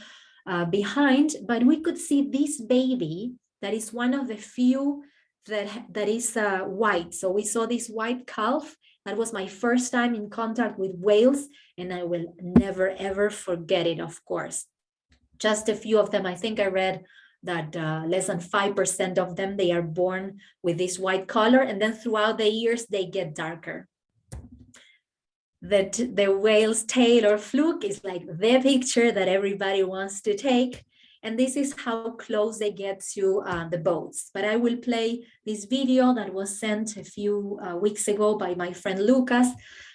behind, but we could see this baby that is one of the few that is white. So we saw this white calf. That was my first time in contact with whales, and I will never, ever forget it, of course. Just a few of them, I think I read that less than 5% of them, they are born with this white color, and then throughout the years, they get darker. That the whale's tail or fluke is like the picture that everybody wants to take. And this is how close they get to the boats. But I will play this video that was sent a few weeks ago by my friend Lucas.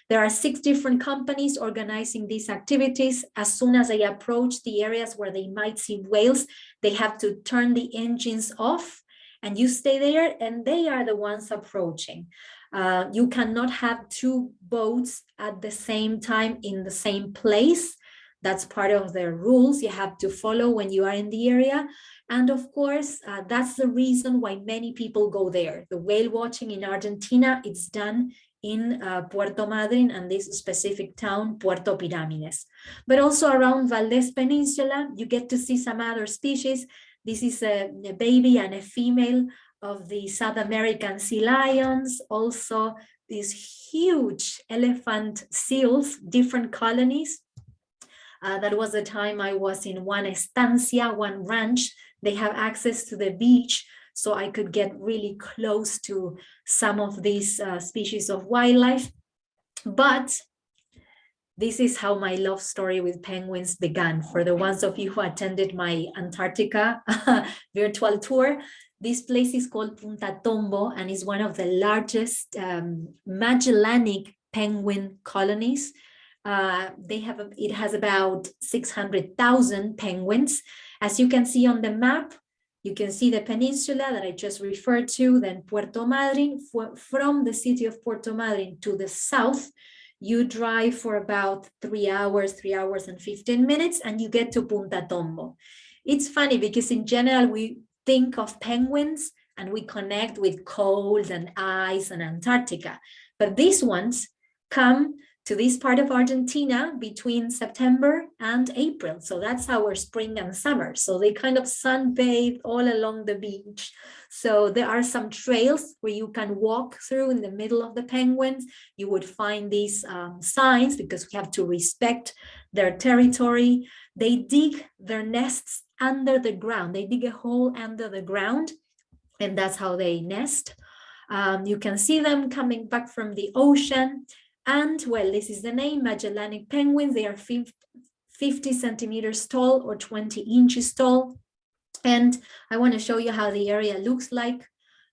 There are 6 different companies organizing these activities. As soon as they approach the areas where they might see whales, they have to turn the engines off, and you stay there, and they are the ones approaching. You cannot have 2 boats at the same time in the same place. That's part of their rules you have to follow when you are in the area. And of course, that's the reason why many people go there. The whale watching in Argentina, it's done in Puerto Madryn and this specific town, Puerto Piramides. But also around Valdes Peninsula, you get to see some other species. This is a baby and a female of the South American sea lions. Also, these huge elephant seals, different colonies. That was the time I was in one estancia, one ranch. They have access to the beach, so I could get really close to some of these species of wildlife. But This is how my love story with penguins began. For the ones of you who attended my Antarctica virtual tour, this place is called Punta Tombo and is one of the largest Magellanic penguin colonies. It has about 600,000 penguins. As you can see on the map, you can see the peninsula that I just referred to, then Puerto Madryn. From the city of Puerto Madryn to the south, you drive for about 3 hours and 15 minutes, and you get to Punta Tombo. It's funny because in general, we think of penguins and we connect with cold and ice and Antarctica. But these ones come to this part of Argentina between September and April. So that's our spring and summer. So they kind of sunbathe all along the beach. So there are some trails where you can walk through in the middle of the penguins. You would find these signs because we have to respect their territory. They dig their nests under the ground. They dig a hole under the ground, and that's how they nest. You can see them coming back from the ocean. And well, this is the name, Magellanic penguins. They are 50 centimeters tall or 20 inches tall. And I want to show you how the area looks like.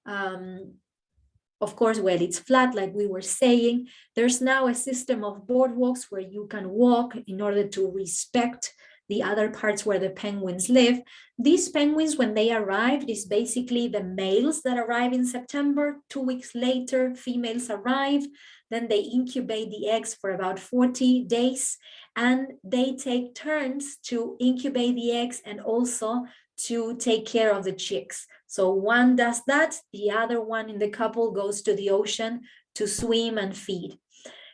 Of course, well, it's flat, like we were saying. There's now a system of boardwalks where you can walk in order to respect the other parts where the penguins live. These penguins, when they arrived, is basically the males that arrive in September. 2 weeks later, females arrive. Then they incubate the eggs for about 40 days, and they take turns to incubate the eggs and also to take care of the chicks. So one does that, the other one in the couple goes to the ocean to swim and feed.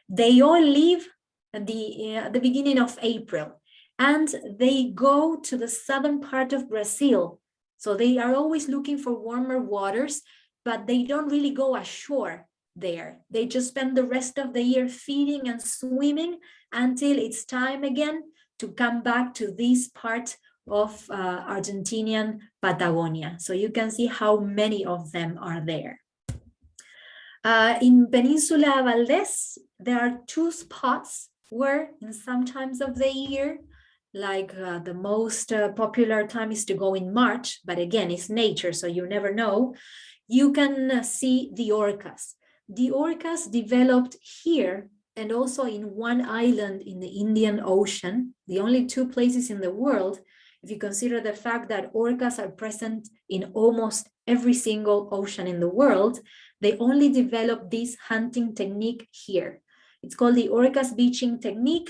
They all leave at the beginning of April, and they go to the southern part of Brazil. So they are always looking for warmer waters, but they don't really go ashore there. They just spend the rest of the year feeding and swimming until it's time again to come back to this part of Argentinian Patagonia. So you can see how many of them are there. In Peninsula Valdes, there are 2 spots where in some times of the year, like the most popular time is to go in March, but again, it's nature, so you never know. You can see the orcas. The orcas developed here and also in one island in the Indian Ocean, the only 2 places in the world, if you consider the fact that orcas are present in almost every single ocean in the world. They only developed this hunting technique here. It's called the orcas beaching technique.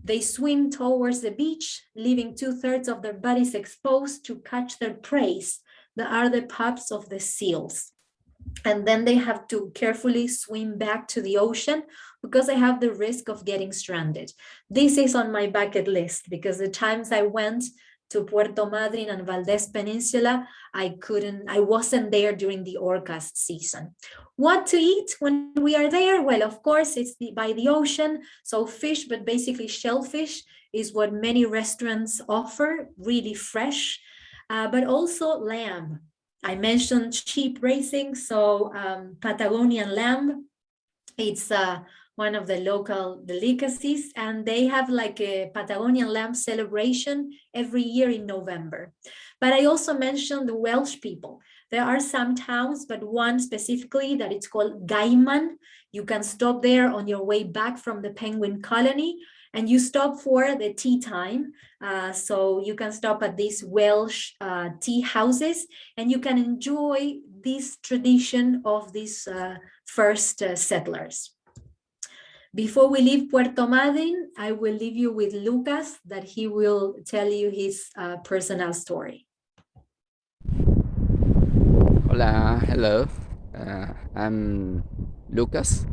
They swim towards the beach, leaving 2/3 of their bodies exposed to catch their prey, that are the pups of the seals. And then they have to carefully swim back to the ocean because they have the risk of getting stranded. This is on my bucket list because the times I went to Puerto Madryn and Valdes Peninsula, I wasn't there during the orcas season. What to eat when we are there? Well, of course, it's by the ocean. So fish, but basically shellfish is what many restaurants offer, really fresh, but also lamb. I mentioned sheep racing, so Patagonian lamb, it's one of the local delicacies, and they have like a Patagonian lamb celebration every year in November. But I also mentioned the Welsh people. There are some towns, but one specifically that it's called Gaiman. You can stop there on your way back from the penguin colony, and you stop for the tea time. So you can stop at these Welsh tea houses, and you can enjoy this tradition of these first settlers. Before we leave Puerto Madryn, I will leave you with Lucas, that he will tell you his personal story. Hola, hello. I'm Lucas.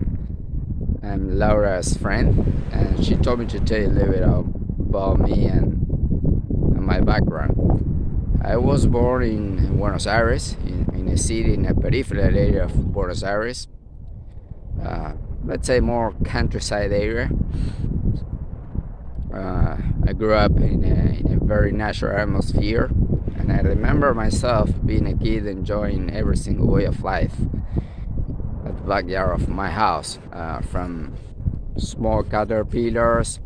I'm Laura's friend, and she told me to tell you a little bit about me and my background. I was born in Buenos Aires, in a city in a peripheral area of Buenos Aires. Let's say more countryside area. I grew up in a very natural atmosphere, and I remember myself being a kid enjoying every single way of life at the backyard of my house, from small caterpillars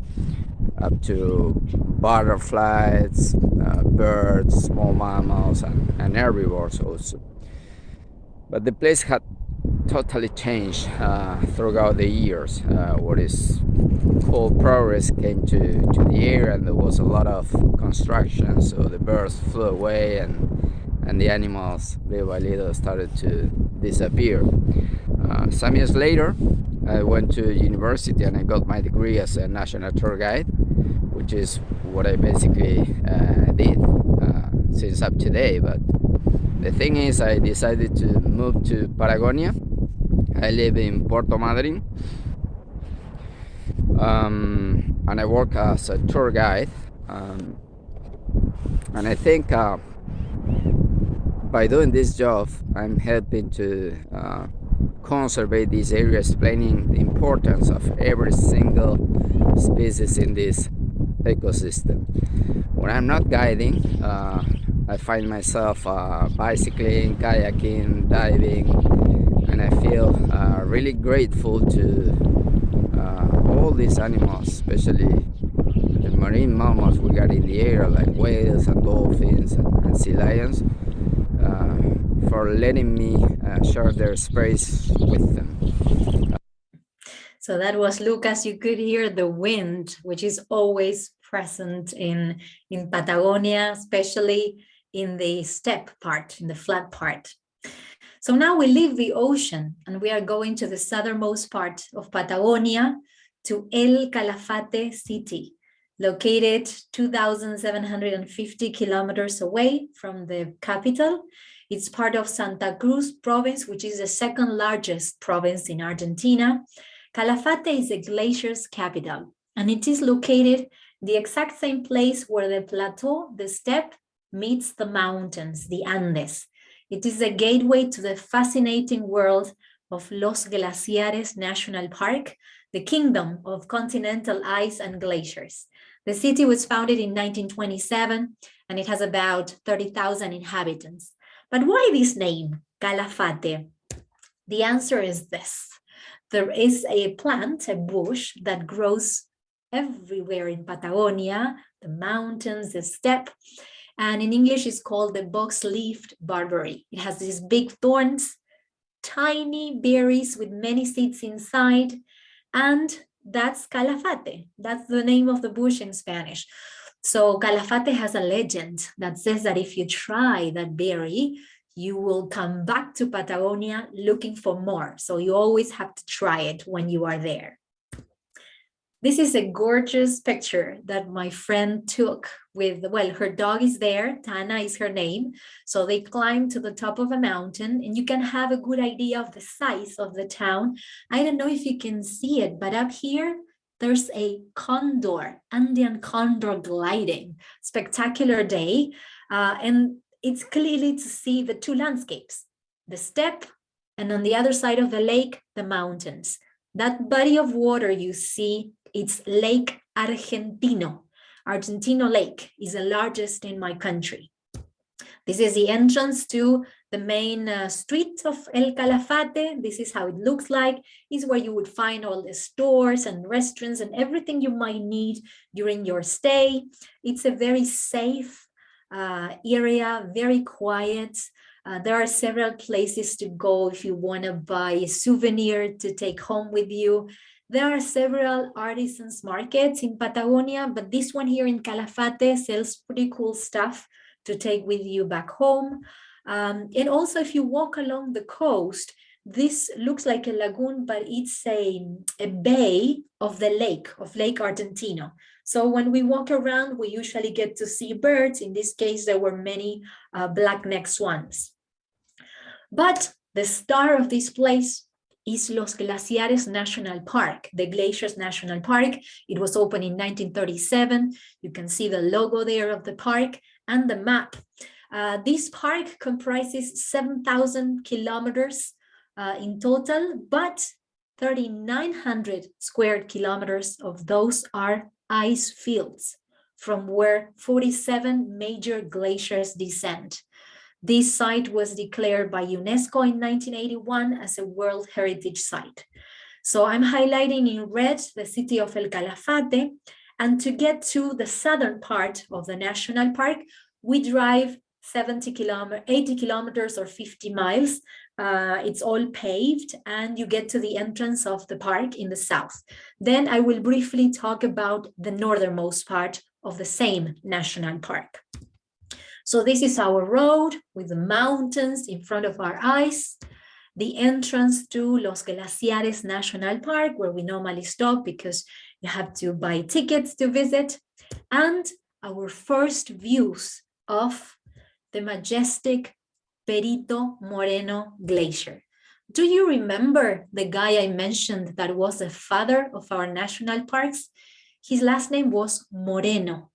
up to butterflies, birds, small mammals, and herbivores also. But the place had totally changed throughout the years. What is called progress came to the area, and there was a lot of construction, so the birds flew away, and the animals little by little started to disappear. Some years later, I went to university and I got my degree as a national tour guide, which is what I basically did since up to today. But the thing is, I decided to move to Patagonia. I live in Puerto Madryn, and I work as a tour guide. And I think by doing this job, I'm helping to conserve this area, explaining the importance of every single species in this ecosystem. When I'm not guiding, I find myself bicycling, kayaking, diving, and I feel really grateful to all these animals, especially the marine mammals we got in the area, like whales and dolphins and sea lions, for letting me share their space with them. So that was Lucas. You could hear the wind, which is always present in Patagonia, especially in the steppe part, in the flat part. So now we leave the ocean and we are going to the southernmost part of Patagonia, to El Calafate city, located 2,750 kilometers away from the capital. It's part of Santa Cruz province, which is the second largest province in Argentina. Calafate is a glacier's capital, and it is located the exact same place where the plateau, the steppe, meets the mountains, the Andes. It is a gateway to the fascinating world of Los Glaciares National Park, the kingdom of continental ice and glaciers. The city was founded in 1927, and it has about 30,000 inhabitants. But why this name, Calafate? The answer is this. There is a plant, a bush, that grows everywhere in Patagonia, the mountains, the steppe, and in English it's called the box-leaved barberry. It has these big thorns, tiny berries with many seeds inside, and that's Calafate. That's the name of the bush in Spanish. So Calafate has a legend that says that if you try that berry, you will come back to Patagonia looking for more. So you always have to try it when you are there. This is a gorgeous picture that my friend took with, well, her dog is there, Tana is her name. So they climbed to the top of a mountain, and you can have a good idea of the size of the town. I don't know if you can see it, but up here, there's a condor, Andean condor gliding. Spectacular day. And it's clearly to see the two landscapes, the steppe, and on the other side of the lake, the mountains. That body of water you see, it's Lake Argentino. Argentino Lake is the largest in my country. This is the entrance to the main street of El Calafate. This is how it looks like. It's where you would find all the stores and restaurants and everything you might need during your stay. It's a very safe area, very quiet. There are several places to go if you want to buy a souvenir to take home with you. There are several artisans markets in Patagonia, but this one here in Calafate sells pretty cool stuff to take with you back home. And also if you walk along the coast, this looks like a lagoon, but it's a bay of the lake, of Lake Argentino. So when we walk around, we usually get to see birds. In this case, there were many black-necked swans. But the star of this place is Los Glaciares National Park, the Glaciers National Park. It was opened in 1937. You can see the logo there of the park and the map. This park comprises 7,000 kilometers in total, but 3,900 square kilometers of those are ice fields from where 47 major glaciers descend. This site was declared by UNESCO in 1981 as a World Heritage Site. So I'm highlighting in red the city of El Calafate, And to get to the southern part of the national park, we drive 80 kilometers or 50 miles. It's all paved, and you get to the entrance of the park in the south. Then I will briefly talk about the northernmost part of the same national park. So this is our road with the mountains in front of our eyes, the entrance to Los Glaciares National Park, where we normally stop because you have to buy tickets to visit, and our first views of the majestic Perito Moreno glacier. Do you remember the guy I mentioned that was the father of our national parks? His last name was Moreno.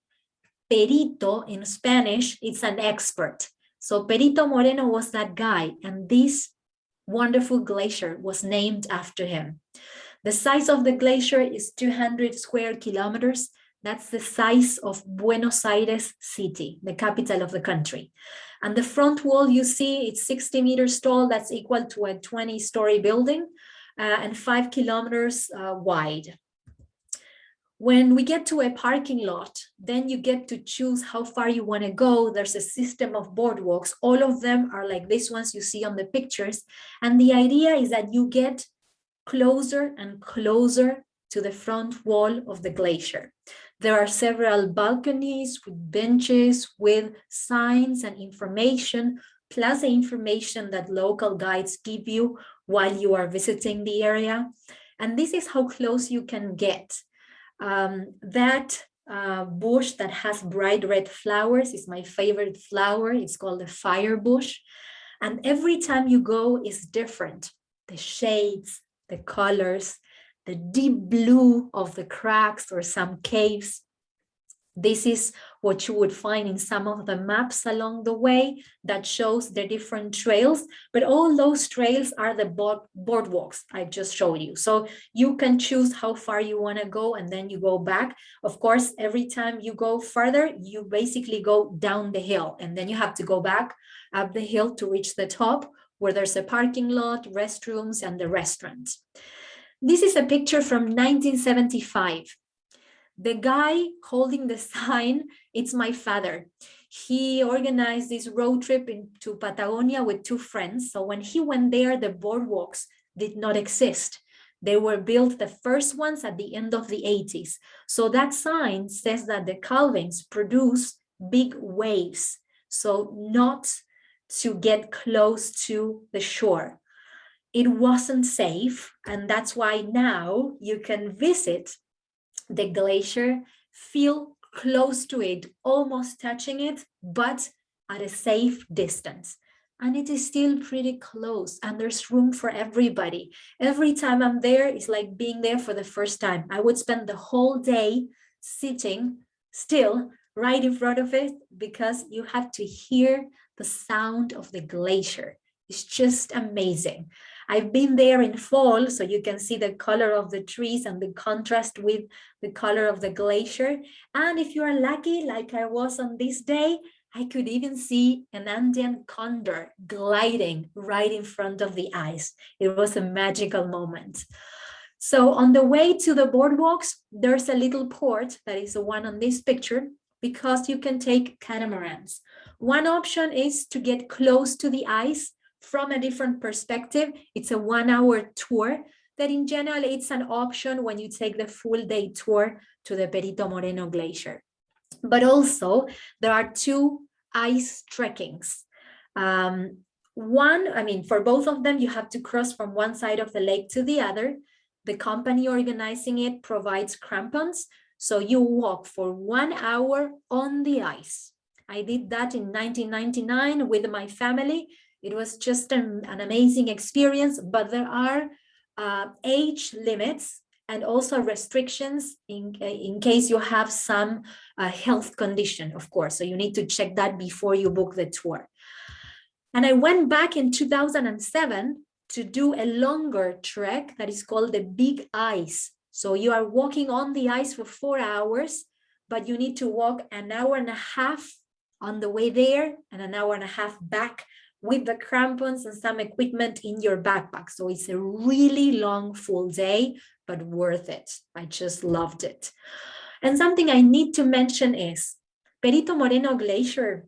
Perito in Spanish, it's an expert. So Perito Moreno was that guy, and this wonderful glacier was named after him. The size of the glacier is 200 square kilometers. That's the size of Buenos Aires city, the capital of the country. And the front wall you see, it's 60 meters tall. That's equal to a 20-story building and 5 kilometers wide. When we get to a parking lot, then you get to choose how far you want to go. There's a system of boardwalks. All of them are like these ones you see on the pictures. And the idea is that you get closer and closer to the front wall of the glacier. There are several balconies with benches, with signs and information, plus the information that local guides give you while you are visiting the area. And this is how close you can get. That bush that has bright red flowers is my favorite flower. It's called the fire bush. And every time you go is different. The shades, the colors, the deep blue of the cracks or some caves. This is what you would find in some of the maps along the way that shows the different trails, but all those trails are the boardwalks I just showed you. So you can choose how far you want to go and then you go back. Of course, every time you go further, you basically go down the hill and then you have to go back up the hill to reach the top where there's a parking lot, restrooms, and the restaurant. This is a picture from 1975. The guy holding the sign, it's my father. He organized this road trip into Patagonia with 2 friends. So when he went there, the boardwalks did not exist. They were built, the first ones, at the end of the 80s. So that sign says that the calvings produce big waves, so not to get close to the shore. It wasn't safe, and that's why now you can visit the glacier, feel close to it, almost touching it, but at a safe distance. And it is still pretty close, and there's room for everybody. Every time I'm there, it's like being there for the first time. I would spend the whole day sitting still right in front of it because you have to hear the sound of the glacier. It's just amazing. I've been there in fall, so you can see the color of the trees and the contrast with the color of the glacier. And if you are lucky, like I was on this day, I could even see an Andean condor gliding right in front of the ice. It was a magical moment. So on the way to the boardwalks, there's a little port that is the one on this picture, because you can take catamarans. One option is to get close to the ice from a different perspective. It's a 1-hour tour that in general, it's an option when you take the full day tour to the Perito Moreno glacier. But also there are 2 ice trekkings. For both of them, you have to cross from one side of the lake to the other. The company organizing it provides crampons. So you walk for 1 hour on the ice. I did that in 1999 with my family. It was just an amazing experience, but there are age limits and also restrictions in case you have some health condition, of course. So you need to check that before you book the tour. And I went back in 2007 to do a longer trek that is called the Big Ice. So you are walking on the ice for 4 hours, but you need to walk 1.5 hours on the way there and 1.5 hours back with the crampons and some equipment in your backpack. So it's a really long full day, but worth it. I just loved it. And something I need to mention is Perito Moreno Glacier.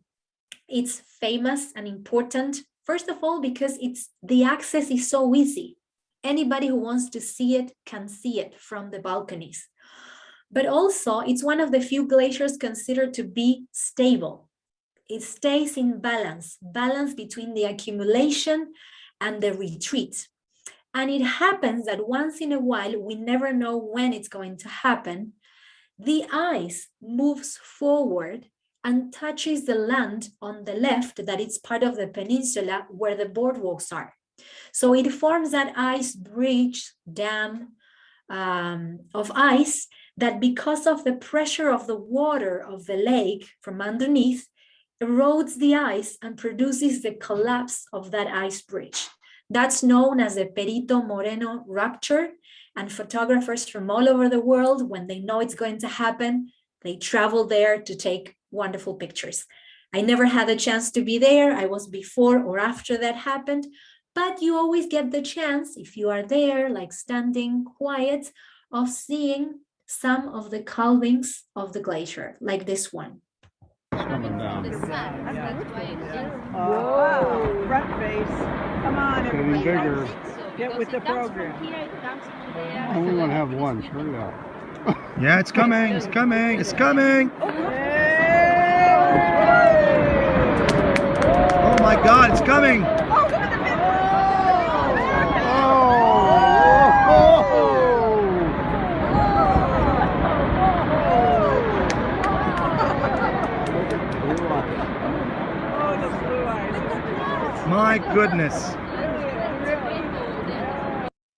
It's famous and important, first of all, because the access is so easy. Anybody who wants to see it can see it from the balconies. But also, it's one of the few glaciers considered to be stable. It stays in balance between the accumulation and the retreat. And it happens that once in a while, we never know when it's going to happen, the ice moves forward and touches the land on the left, that it's part of the peninsula where the boardwalks are. So it forms that ice bridge dam of ice that, because of the pressure of the water of the lake from underneath, erodes the ice and produces the collapse of that ice bridge. That's known as the Perito Moreno rupture. And photographers from all over the world, when they know it's going to happen, they travel there to take wonderful pictures. I never had a chance to be there. I was before or after that happened, but you always get the chance, if you are there, like standing quiet, of seeing some of the calvings of the glacier, like this one. Coming down. Whoa, front face. Come on, Getting everybody. bigger. Get with the program. I only want to have one. Hurry up. Yeah, it's coming. It's coming. It's coming. Oh my God, it's coming. My goodness.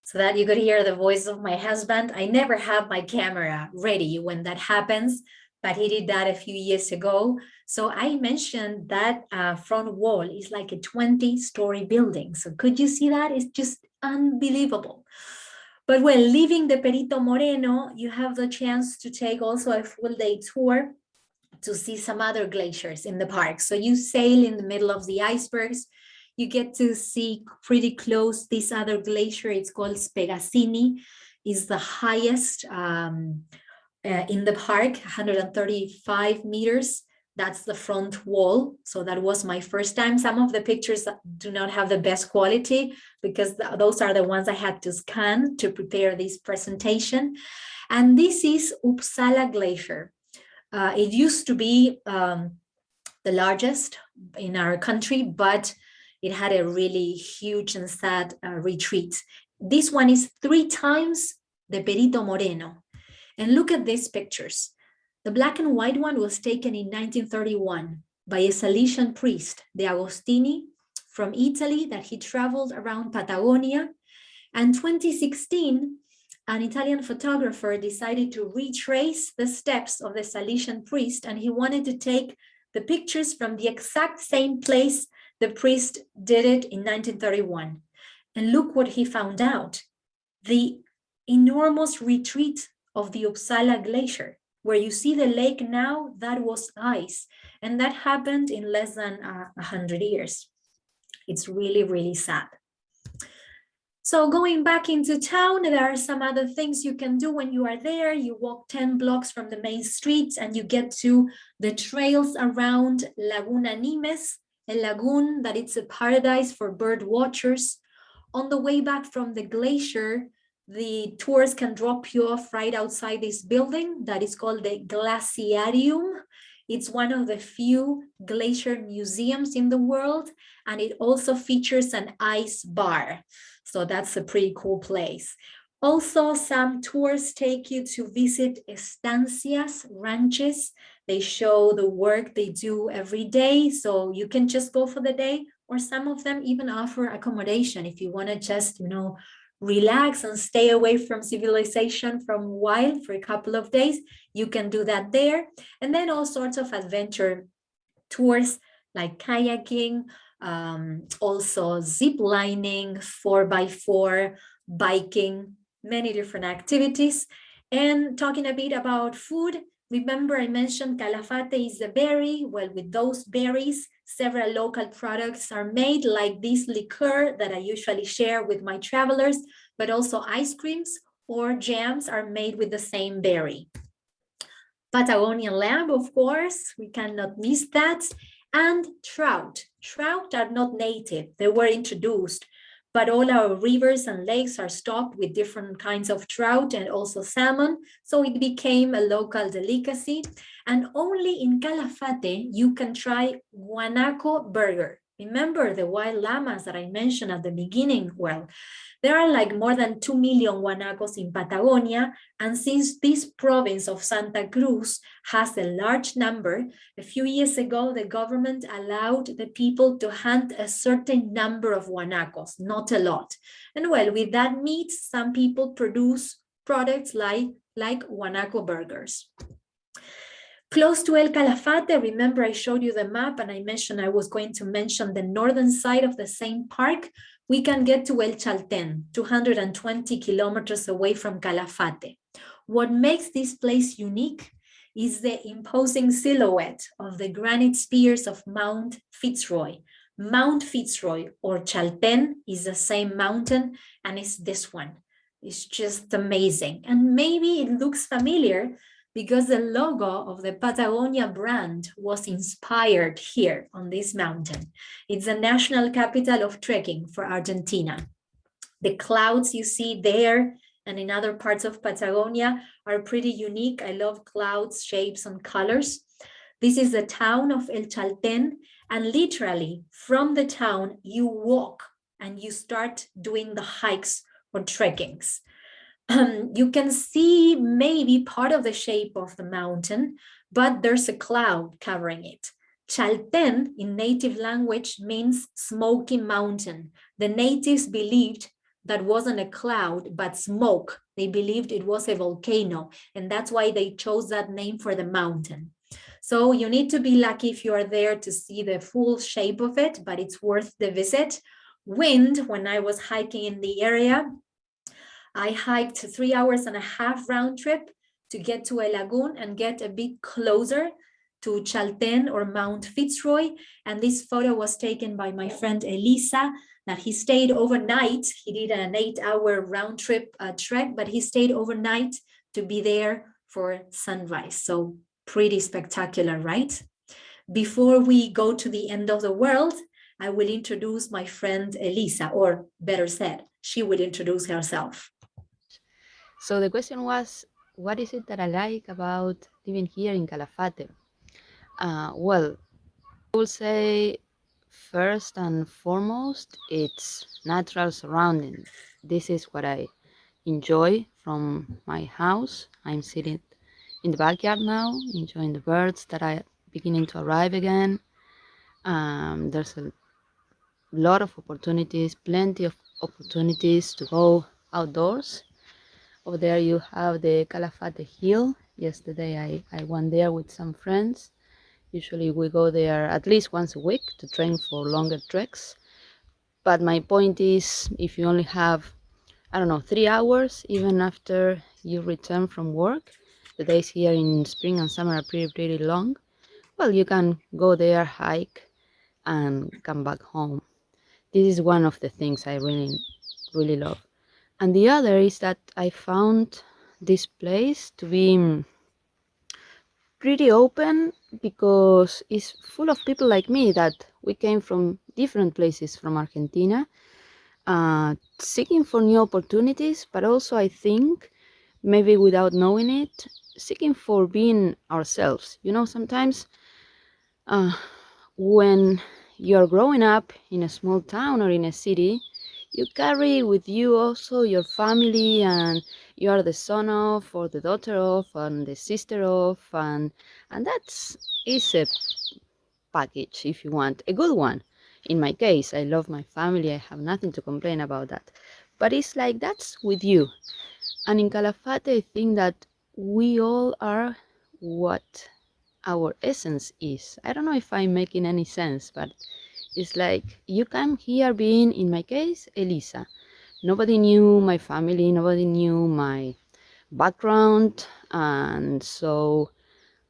So that you could hear the voice of my husband. I never have my camera ready when that happens, but he did that a few years ago. So I mentioned that front wall is like a 20-story building. So could you see that? It's just unbelievable. But when leaving the Perito Moreno, you have the chance to take also a full day tour to see some other glaciers in the park. So you sail in the middle of the icebergs. You get to see pretty close this other glacier. It's called Spegazzini. It's the highest in the park, 135 meters. That's the front wall. So that was my first time. Some of the pictures do not have the best quality because those are the ones I had to scan to prepare this presentation. And this is Uppsala Glacier. It used to be the largest in our country, but it had a really huge and sad retreat. This one is 3 times the Perito Moreno. And look at these pictures. The black and white one was taken in 1931 by a Salesian priest, the Agostini, from Italy, that he traveled around Patagonia. And 2016, an Italian photographer decided to retrace the steps of the Salesian priest, and he wanted to take the pictures from the exact same place the priest did it in 1931. And look what he found out. The enormous retreat of the Uppsala Glacier, where you see the lake now, that was ice. And that happened in less than 100 years. It's really, really sad. So going back into town, there are some other things you can do when you are there. You walk 10 blocks from the main streets and you get to the trails around Laguna Nimes, a lagoon that it's a paradise for bird watchers. On the way back from the glacier, the tours can drop you off right outside this building that is called the Glaciarium. It's one of the few glacier museums in the world, and it also features an ice bar. So that's a pretty cool place. Also, some tours take you to visit estancias, ranches. They show the work they do every day. So you can just go for the day, or some of them even offer accommodation if you want to just, relax and stay away from civilization from a while for a couple of days. You can do that there. And then all sorts of adventure tours like kayaking, also zip lining, 4x4, biking, many different activities. And talking a bit about food, remember I mentioned Calafate is a berry. Well, with those berries, several local products are made, like this liqueur that I usually share with my travelers, but also ice creams or jams are made with the same berry. Patagonian lamb, of course, we cannot miss that, and trout. Trout are not native, they were introduced, but all our rivers and lakes are stocked with different kinds of trout and also salmon, so it became a local delicacy. And only in Calafate, you can try guanaco burger. Remember the wild llamas that I mentioned at the beginning? Well, there are like more than 2 million guanacos in Patagonia, and since this province of Santa Cruz has a large number, a few years ago, the government allowed the people to hunt a certain number of guanacos, not a lot. And well, with that meat, some people produce products like guanaco burgers. Close to El Calafate, remember I showed you the map and I mentioned I was going to mention the northern side of the same park. We can get to El Chalten, 220 kilometers away from Calafate. What makes this place unique is the imposing silhouette of the granite spires of Mount Fitzroy. Mount Fitzroy or Chalten is the same mountain, and it's this one. It's just amazing. And maybe it looks familiar because the logo of the Patagonia brand was inspired here on this mountain. It's the national capital of trekking for Argentina. The clouds you see there and in other parts of Patagonia are pretty unique. I love clouds, shapes, and colors. This is the town of El Chalten, and literally from the town, you walk and you start doing the hikes or trekkings. You can see maybe part of the shape of the mountain, but there's a cloud covering it. Chalten in native language means smoky mountain. The natives believed that wasn't a cloud, but smoke. They believed it was a volcano, and that's why they chose that name for the mountain. So you need to be lucky if you are there to see the full shape of it, but it's worth the visit. Wind, when I was hiking in the area, I hiked 3 hours and a half round trip to get to a lagoon and get a bit closer to Chalten or Mount Fitzroy. And this photo was taken by my friend Elisa, that he stayed overnight. He did an 8-hour round trip trek, but he stayed overnight to be there for sunrise. So pretty spectacular, right? Before we go to the end of the world, I will introduce my friend Elisa, or better said, she will introduce herself. So the question was, what is it that I like about living here in Calafate? Well, I will say first and foremost, it's natural surrounding. This is what I enjoy from my house. I'm sitting in the backyard now, enjoying the birds that are beginning to arrive again. There's a lot of opportunities, plenty of opportunities to go outdoors. Over there you have the Calafate Hill. Yesterday I went there with some friends. Usually we go there at least once a week to train for longer treks. But my point is, if you only have, 3 hours, even after you return from work, the days here in spring and summer are pretty long, well, you can go there, hike, and come back home. This is one of the things I really love. And the other is that I found this place to be pretty open because it's full of people like me that we came from different places from Argentina, seeking for new opportunities, but also I think, maybe without knowing it, seeking for being ourselves. Sometimes when you're growing up in a small town or in a city, you carry with you also your family, and you are the son of, or the daughter of, and the sister of, and is a package, if you want, a good one. In my case, I love my family, I have nothing to complain about that. But it's like that's with you. And in Calafate, I think that we all are what our essence is. I don't know if I'm making any sense, but it's like you come here being, in my case, Elisa. Nobody knew my family, nobody knew my background, and so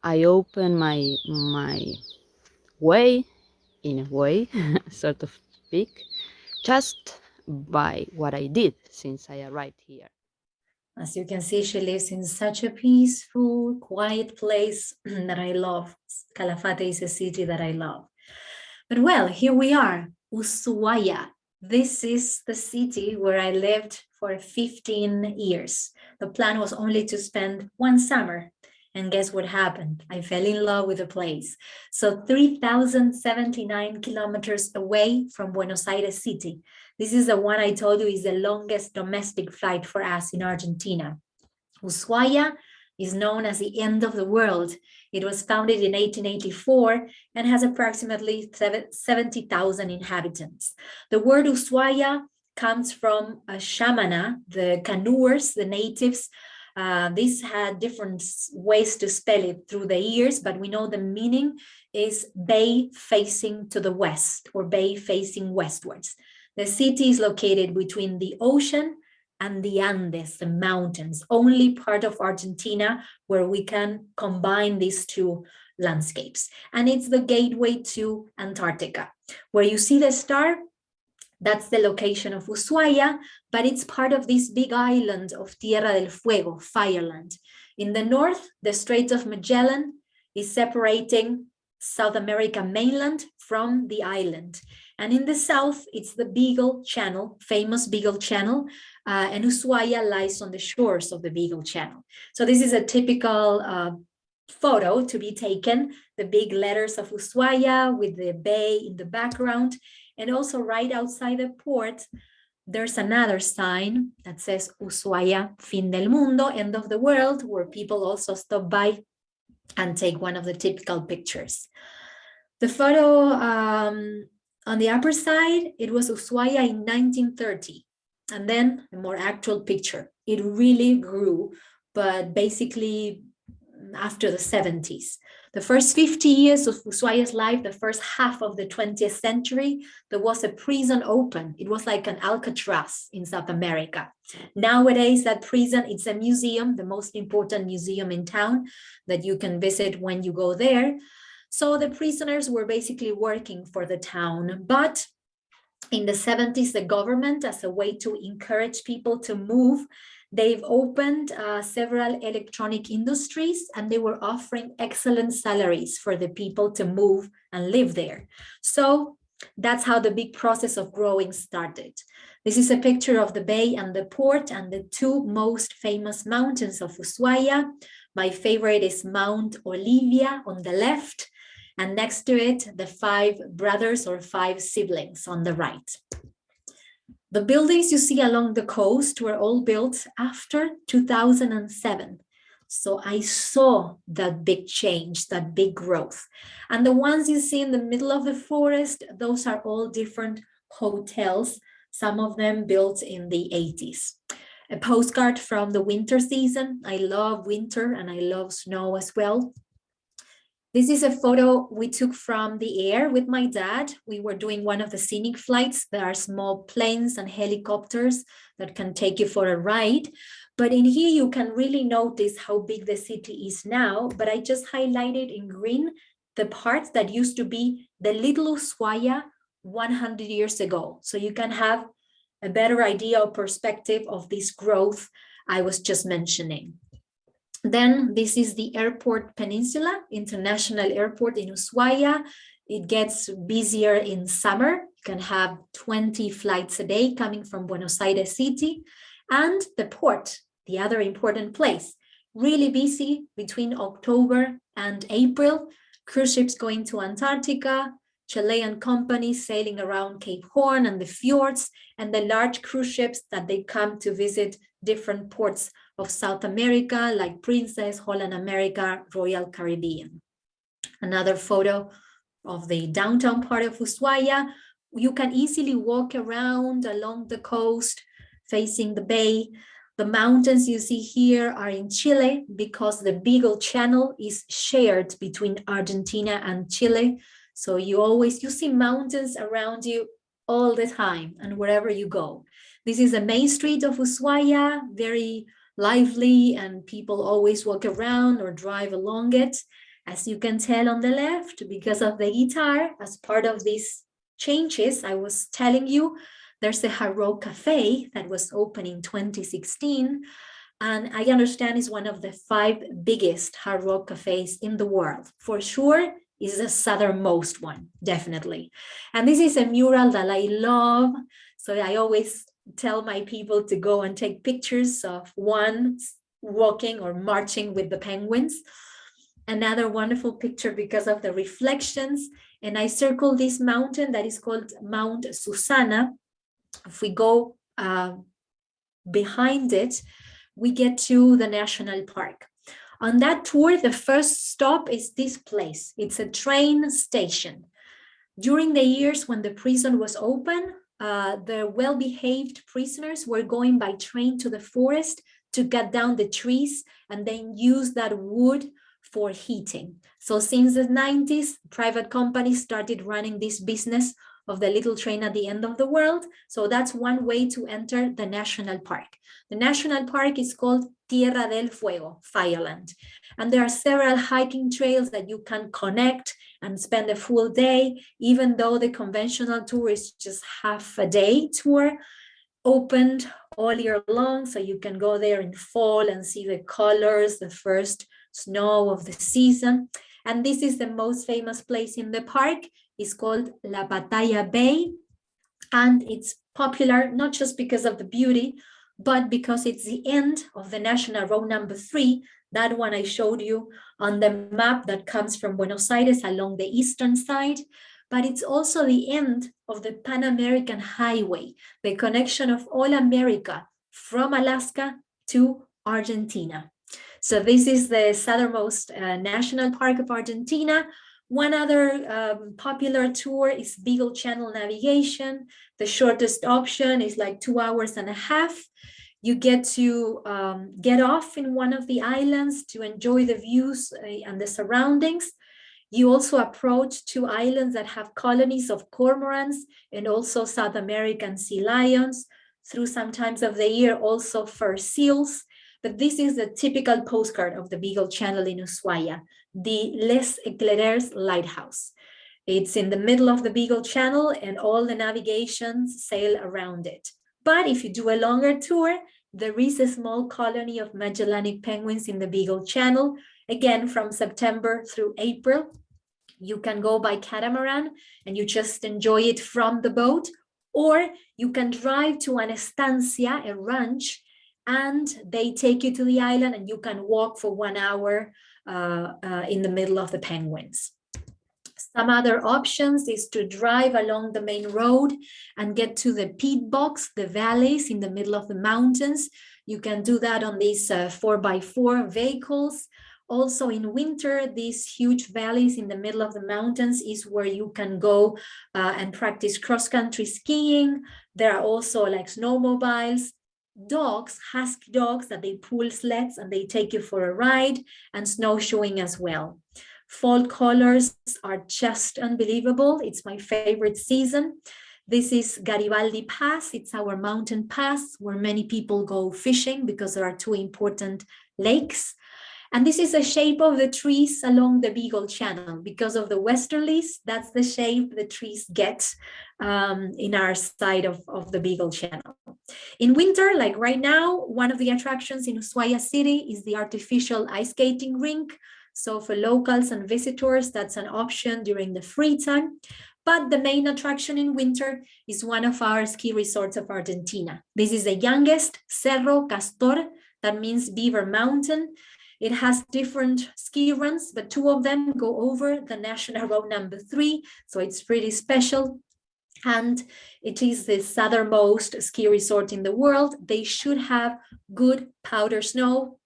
I open my way, in a way, sort of speak, just by what I did since I arrived here. As you can see, she lives in such a peaceful, quiet place that I love. Calafate is a city that I love. But well, here we are, Ushuaia. This is the city where I lived for 15 years. The plan was only to spend one summer. And guess what happened? I fell in love with the place. So 3,079 kilometers away from Buenos Aires city. This is the one I told you is the longest domestic flight for us in Argentina. Ushuaia is known as the end of the world. It was founded in 1884 and has approximately 70,000 inhabitants. The word Ushuaia comes from Shamana, the canoers, the natives. This had different ways to spell it through the years, but we know the meaning is bay facing to the west or bay facing westwards. The city is located between the ocean and the Andes, the mountains, only part of Argentina where we can combine these two landscapes. And it's the gateway to Antarctica. Where you see the star, that's the location of Ushuaia, but it's part of this big island of Tierra del Fuego, Fireland. In the north, the Strait of Magellan is separating South America mainland from the island. And in the south, it's the Beagle Channel, famous Beagle Channel, and Ushuaia lies on the shores of the Beagle Channel. So this is a typical photo to be taken, the big letters of Ushuaia with the bay in the background. And also right outside the port, there's another sign that says Ushuaia, fin del mundo, end of the world, where people also stop by and take one of the typical pictures. The photo on the upper side, it was Ushuaia in 1930. And then a more actual picture. It really grew, but basically after the 70s. The first 50 years of Ushuaia's life, the first half of the 20th century, there was a prison open. It was like an Alcatraz in South America. Nowadays, that prison, it's a museum, the most important museum in town that you can visit when you go there. So the prisoners were basically working for the town. But in the 70s, the government, as a way to encourage people to move, they've opened several electronic industries, and they were offering excellent salaries for the people to move and live there. So that's how the big process of growing started. This is a picture of the bay and the port and the two most famous mountains of Ushuaia. My favorite is Mount Olivia on the left, and next to it, the 5 brothers or 5 siblings on the right. The buildings you see along the coast were all built after 2007. So I saw that big change, that big growth. And the ones you see in the middle of the forest, those are all different hotels, some of them built in the 80s. A postcard from the winter season. I love winter and I love snow as well. This is a photo we took from the air with my dad. We were doing one of the scenic flights. There are small planes and helicopters that can take you for a ride. But in here, you can really notice how big the city is now. But I just highlighted in green the parts that used to be the little Ushuaia 100 years ago. So you can have a better idea or perspective of this growth I was just mentioning. Then this is the Airport Peninsula, International Airport in Ushuaia. It gets busier in summer. You can have 20 flights a day coming from Buenos Aires city. And the port, the other important place, really busy between October and April. Cruise ships going to Antarctica, Chilean companies sailing around Cape Horn and the fjords, and the large cruise ships that they come to visit different ports of South America, like Princess, Holland America, Royal Caribbean. Another photo of the downtown part of Ushuaia. You can easily walk around along the coast, facing the bay. The mountains you see here are in Chile because the Beagle Channel is shared between Argentina and Chile. So you see mountains around you all the time and wherever you go. This is the main street of Ushuaia, very lively, and people always walk around or drive along it. As you can tell on the left, because of the guitar, as part of these changes I was telling you, there's a Haro Cafe that was opened in 2016. And I understand is one of the 5 biggest hard rock cafes in the world. For sure, is the southernmost one, definitely. And this is a mural that I love. So I always tell my people to go and take pictures of one walking or marching with the penguins. Another wonderful picture because of the reflections. And I circle this mountain that is called Mount Susana. If we go behind it, we get to the national park. On that tour, the first stop is this place. It's a train station. During the years when the prison was open, the well-behaved prisoners were going by train to the forest to cut down the trees and then use that wood for heating. So since the 90s, private companies started running this business of the little train at the end of the world. So that's one way to enter the national park. The national park is called Tierra del Fuego, Fireland. And there are several hiking trails that you can connect and spend a full day, even though the conventional tour is just half a day tour, opened all year long. So you can go there in fall and see the colors, the first snow of the season. And this is the most famous place in the park. It's called La Batalla Bay. And it's popular not just because of the beauty, but because it's the end of the National Road number 3, that one I showed you on the map that comes from Buenos Aires along the eastern side. But it's also the end of the Pan American Highway, the connection of all America from Alaska to Argentina. So this is the southernmost national park of Argentina. One other popular tour is Beagle Channel navigation. The shortest option is like 2.5 hours. You get to get off in one of the islands to enjoy the views and the surroundings. You also approach 2 islands that have colonies of cormorants and also South American sea lions. Through some times of the year, also fur seals. But this is the typical postcard of the Beagle Channel in Ushuaia, the Les Éclaireurs Lighthouse. It's in the middle of the Beagle Channel and all the navigations sail around it. But if you do a longer tour, there is a small colony of Magellanic penguins in the Beagle Channel, again from September through April. You can go by catamaran and you just enjoy it from the boat, or you can drive to an estancia, a ranch, and they take you to the island and you can walk for 1 hour in the middle of the penguins. Some other options is to drive along the main road and get to the peat bogs, the valleys in the middle of the mountains. You can do that on these 4x4 vehicles. Also in winter, these huge valleys in the middle of the mountains is where you can go and practice cross-country skiing. There are also like snowmobiles, dogs, husky dogs that they pull sleds and they take you for a ride, and snowshoeing as well. Fall colors are just unbelievable. It's my favorite season. This is Garibaldi Pass. It's our mountain pass where many people go fishing because there are 2 important lakes. And this is the shape of the trees along the Beagle Channel. Because of the westerlies, that's the shape the trees get in our side of the Beagle Channel. In winter, like right now, one of the attractions in Ushuaia City is the artificial ice skating rink. So for locals and visitors, that's an option during the free time. But the main attraction in winter is one of our ski resorts of Argentina. This is the youngest, Cerro Castor, that means Beaver Mountain. It has different ski runs, but 2 of them go over the National Road number 3, so it's pretty special. And it is the southernmost ski resort in the world. They should have good powder snow,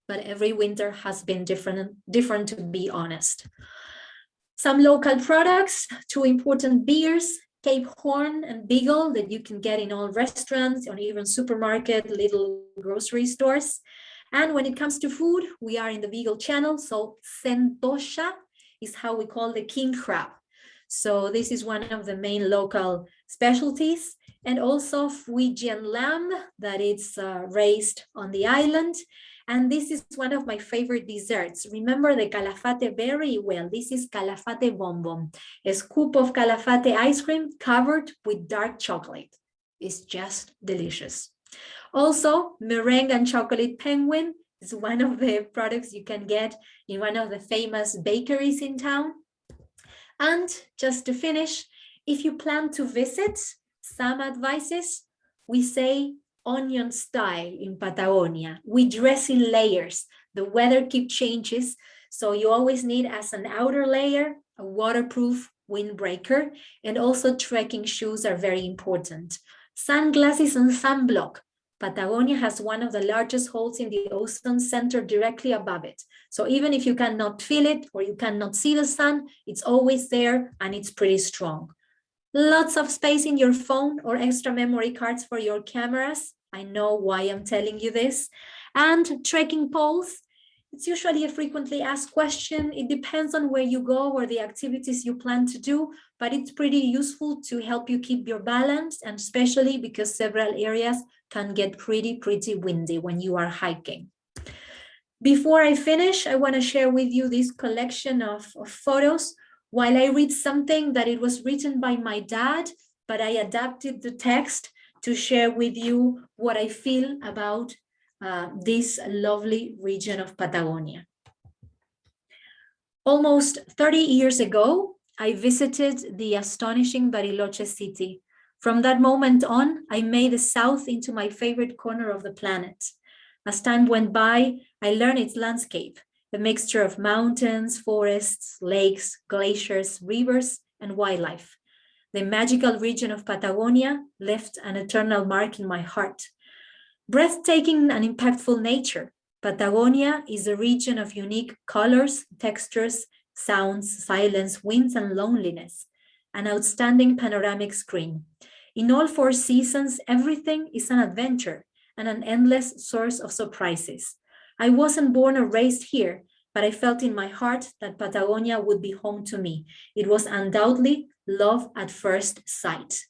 but every winter has been different to be honest. Some local products, 2 important beers, Cape Horn and Beagle, that you can get in all restaurants or even supermarket, little grocery stores. And when it comes to food, we are in the Beagle Channel, so centolla is how we call the king crab. So this is one of the main local specialties, and also Fuegian lamb that is raised on the island. And this is one of my favorite desserts. Remember the Calafate berry? Well, this is Calafate bonbon, a scoop of Calafate ice cream covered with dark chocolate. It's just delicious. Also, meringue and chocolate penguin is one of the products you can get in one of the famous bakeries in town. And just to finish, if you plan to visit, some advices, we say onion style in Patagonia. We dress in layers. The weather keeps changes, so you always need as an outer layer, a waterproof windbreaker, and also trekking shoes are very important. Sunglasses and sunblock. Patagonia has one of the largest holes in the ozone center directly above it. So even if you cannot feel it or you cannot see the sun, it's always there and it's pretty strong. Lots of space in your phone or extra memory cards for your cameras. I know why I'm telling you this. And trekking poles. It's usually a frequently asked question. It depends on where you go or the activities you plan to do, but it's pretty useful to help you keep your balance, and especially because several areas can get pretty windy when you are hiking. Before I finish, I want to share with you this collection of photos while I read something that it was written by my dad, but I adapted the text to share with you what I feel about this lovely region of Patagonia. Almost 30 years ago, I visited the astonishing Bariloche city. From that moment on, I made the south into my favorite corner of the planet. As time went by, I learned its landscape, a mixture of mountains, forests, lakes, glaciers, rivers, and wildlife. The magical region of Patagonia left an eternal mark in my heart. Breathtaking and impactful nature, Patagonia is a region of unique colors, textures, sounds, silence, winds, and loneliness, an outstanding panoramic screen. In all 4 seasons, everything is an adventure and an endless source of surprises. I wasn't born or raised here, but I felt in my heart that Patagonia would be home to me. It was undoubtedly love at first sight.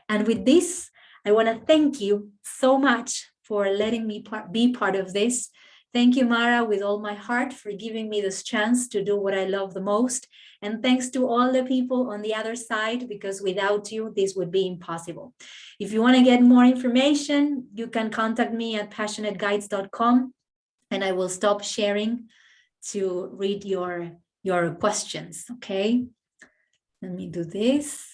And with this, I want to thank you so much for letting me be part of this. Thank you, Mara, with all my heart for giving me this chance to do what I love the most. And thanks to all the people on the other side, because without you, this would be impossible. If you want to get more information, you can contact me at passionateguides.com, and I will stop sharing to read your questions, okay? Let me do this.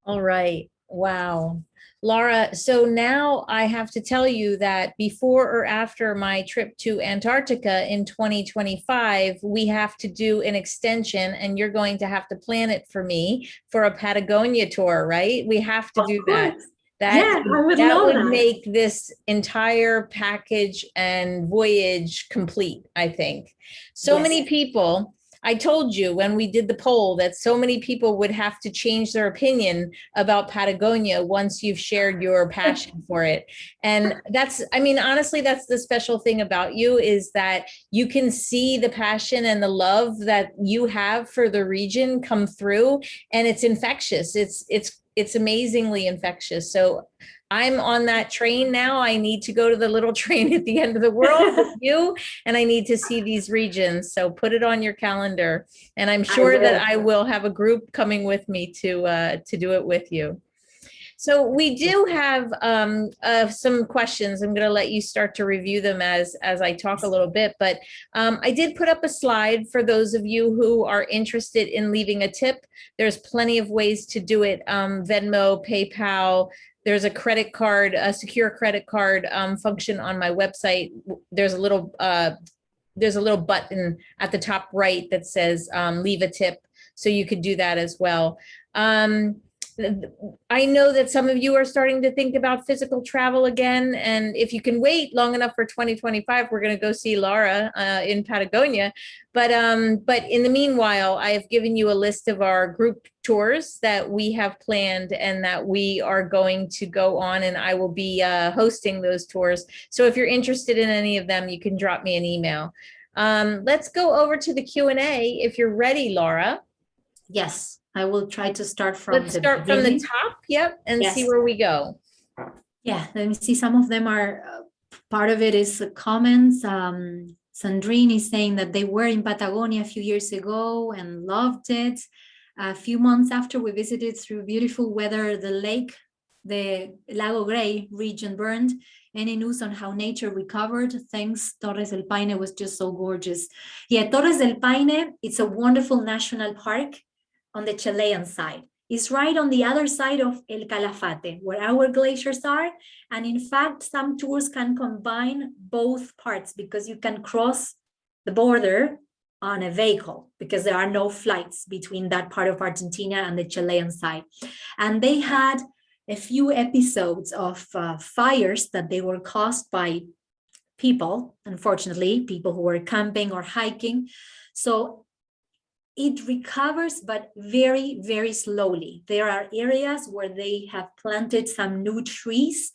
All right. Wow. Laura, so now I have to tell you that before or after my trip to Antarctica in 2025, we have to do an extension, and you're going to have to plan it for me for a Patagonia tour, right? We have to do that. Yeah, I would make this entire package and voyage complete, I think. So many people, I told you when we did the poll that so many people would have to change their opinion about Patagonia once you've shared your passion for it. And that's, I mean, honestly, that's the special thing about you, is that you can see the passion and the love that you have for the region come through, and it's infectious. It's amazingly infectious. So I'm on that train now. I need to go to the little train at the end of the world with you, and I need to see these regions. So put it on your calendar, and I'm sure that I will have a group coming with me to do it with you. So we do have some questions. I'm going to let you start to review them as I talk a little bit, but I did put up a slide for those of you who are interested in leaving a tip. There's plenty of ways to do it. Venmo, PayPal. There's a credit card, a secure credit card function on my website. There's a little button at the top right that says leave a tip. So you could do that as well. I know that some of you are starting to think about physical travel again. And if you can wait long enough for 2025, we're going to go see Laura in Patagonia. But in the meanwhile, I have given you a list of our group tours that we have planned and that we are going to go on, and I will be hosting those tours. So if you're interested in any of them, you can drop me an email. Let's go over to the Q&A if you're ready, Laura. Yes, I will try to start from Let's start from the top, yep, and see where we go. Yeah, let me see. Some of them are, part of it is comments. Sandrine is saying that they were in Patagonia a few years ago and loved it. A few months after we visited through beautiful weather, the lake the Lago Grey region burned. Any news on how nature recovered? Thanks, Torres del Paine was just so gorgeous. Yeah, Torres del Paine, it's a wonderful national park on the Chilean side. It's right on the other side of El Calafate, where our glaciers are. And in fact, some tours can combine both parts because you can cross the border on a vehicle because there are no flights between that part of Argentina and the Chilean side. And they had a few episodes of fires that they were caused by people, unfortunately, people who were camping or hiking. So it recovers, but very, very slowly. There are areas where they have planted some new trees,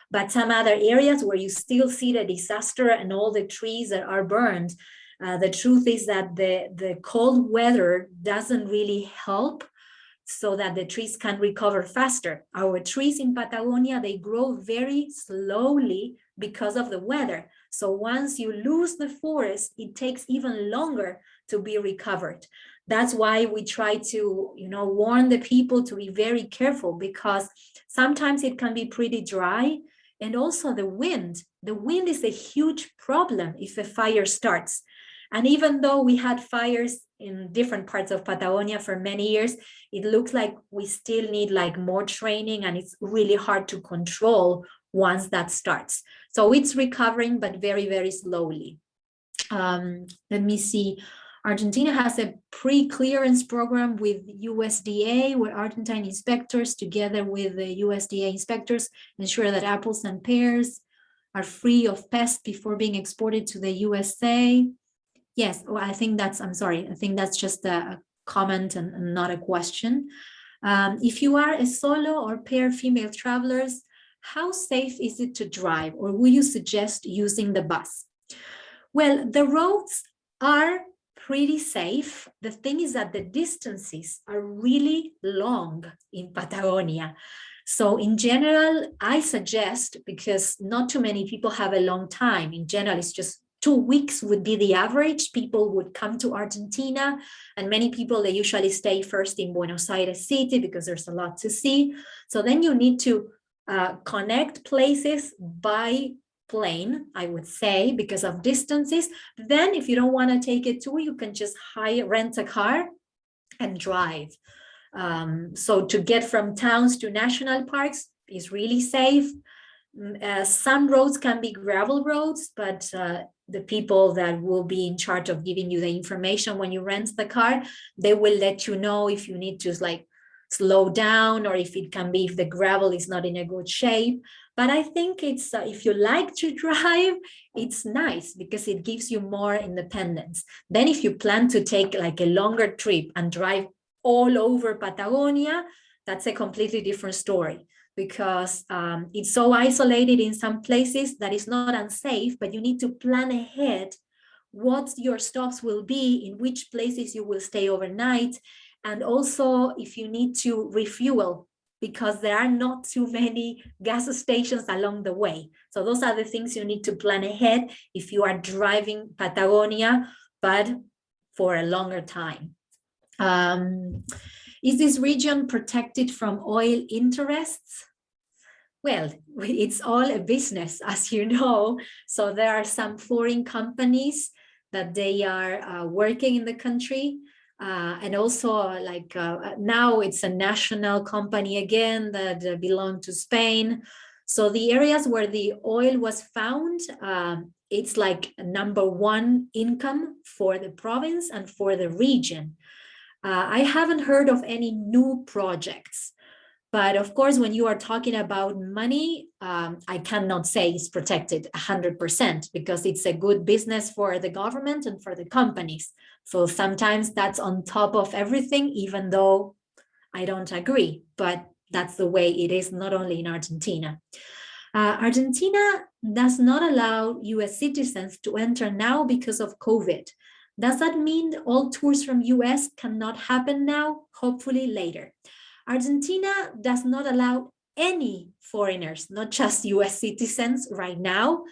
but some other areas where you still see the disaster and all the trees that are burned. The truth is that the cold weather doesn't really help so that the trees can recover faster. Our trees in Patagonia, they grow very slowly because of the weather. So once you lose the forest, it takes even longer to be recovered. That's why we try to, warn the people to be very careful, because sometimes it can be pretty dry. And also the wind is a huge problem if a fire starts. And even though we had fires in different parts of Patagonia for many years, it looks like we still need more training, and it's really hard to control once that starts. So it's recovering, but very, very slowly. Let me see. Argentina has a pre-clearance program with USDA, where Argentine inspectors, together with the USDA inspectors, ensure that apples and pears are free of pests before being exported to the USA. Yes, well, I think that's just a comment and not a question. If you are a solo or pair female travelers, how safe is it to drive, or would you suggest using the bus? Well, the roads are pretty safe. The thing is that the distances are really long in Patagonia. So in general, I suggest, because not too many people have a long time, in general, it's just 2 weeks would be the average. People would come to Argentina, and many people, they usually stay first in Buenos Aires city because there's a lot to see. So then you need to connect places by plane, I would say, because of distances. Then if you don't want to take a tour, you can just rent a car and drive. So to get from towns to national parks is really safe. Some roads can be gravel roads, but the people that will be in charge of giving you the information when you rent the car, they will let you know if you need to slow down, or if the gravel is not in a good shape. But I think it's if you like to drive, it's nice because it gives you more independence. Then if you plan to take a longer trip and drive all over Patagonia, that's a completely different story, because it's so isolated in some places that it's not unsafe, but you need to plan ahead what your stops will be, in which places you will stay overnight, and also if you need to refuel, because there are not too many gas stations along the way. So those are the things you need to plan ahead if you are driving Patagonia, but for a longer time. Is this region protected from oil interests? Well, it's all a business, as you know. So there are some foreign companies that they are working in the country. And also now it's a national company again that belonged to Spain. So the areas where the oil was found, it's number one income for the province and for the region. I haven't heard of any new projects, but of course, when you are talking about money, I cannot say it's protected 100% because it's a good business for the government and for the companies. So sometimes that's on top of everything, even though I don't agree, but that's the way it is, not only in Argentina. Argentina does not allow US citizens to enter now because of COVID. Does that mean all tours from US cannot happen now? Hopefully later. Argentina does not allow any foreigners, not just US citizens right now.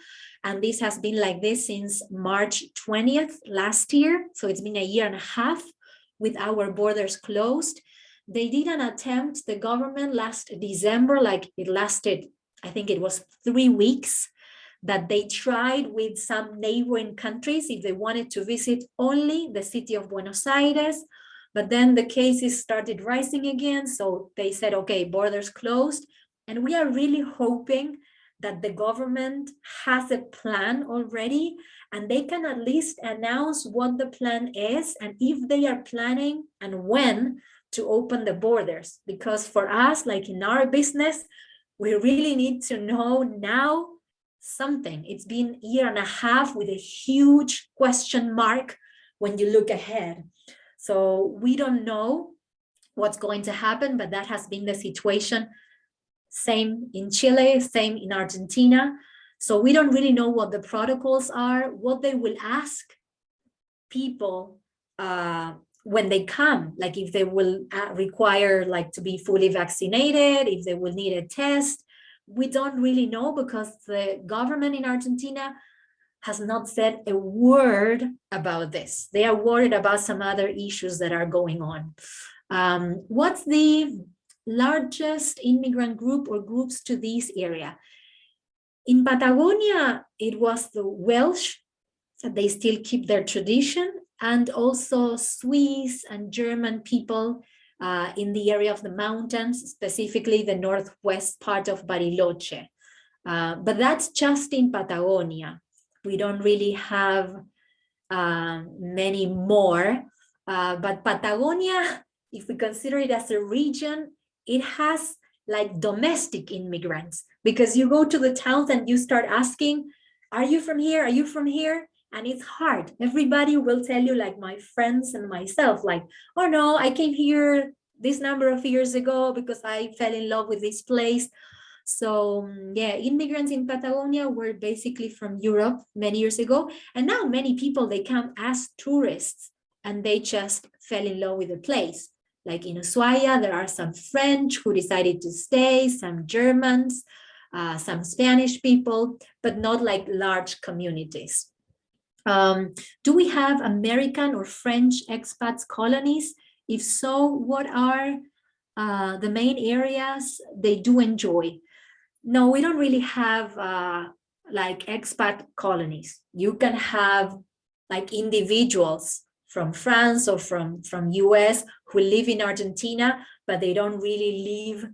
And this has been like this since March 20th last year. So it's been a year and a half with our borders closed. they did an attempt, the government last December, like it lasted, I think it was 3 weeks, that they tried with some neighboring countries if they wanted to visit only the city of Buenos Aires. But then the cases started rising again. So they said, okay, borders closed. And we are really hoping that the government has a plan already and they can at least announce what the plan is and if they are planning and when to open the borders. Because for us, like in our business, we really need to know now something. It's been a year and a half with a huge question mark when you look ahead. So we don't know what's going to happen, but that has been the situation. Same in Chile, same in Argentina. So we don't really know what the protocols are, what they will ask people when they come, like if they will require like to be fully vaccinated, if they will need a test. We don't really know because the government in Argentina has not said a word about this. They are worried about some other issues that are going on. What's the largest immigrant group or groups to this area? In Patagonia, it was the Welsh, that they still keep their tradition, and also Swiss and German people in the area of the mountains, specifically the northwest part of Bariloche. But that's just in Patagonia. We don't really have many more, but Patagonia, if we consider it as a region, it has like domestic immigrants, because you go to the towns and you start asking, are you from here? Are you from here? And it's hard. Everybody will tell you, like my friends and myself, like, oh no, I came here this number of years ago because I fell in love with this place. So yeah, immigrants in Patagonia were basically from Europe many years ago. And now many people, they come as tourists and they just fell in love with the place. Like in Ushuaia, there are some French who decided to stay, some Germans, some Spanish people, but not like large communities. Do we have American or French expats colonies? If so, what are the main areas they do enjoy? No, we don't really have like expat colonies. You can have like individuals from France or from US who live in Argentina, but they don't really live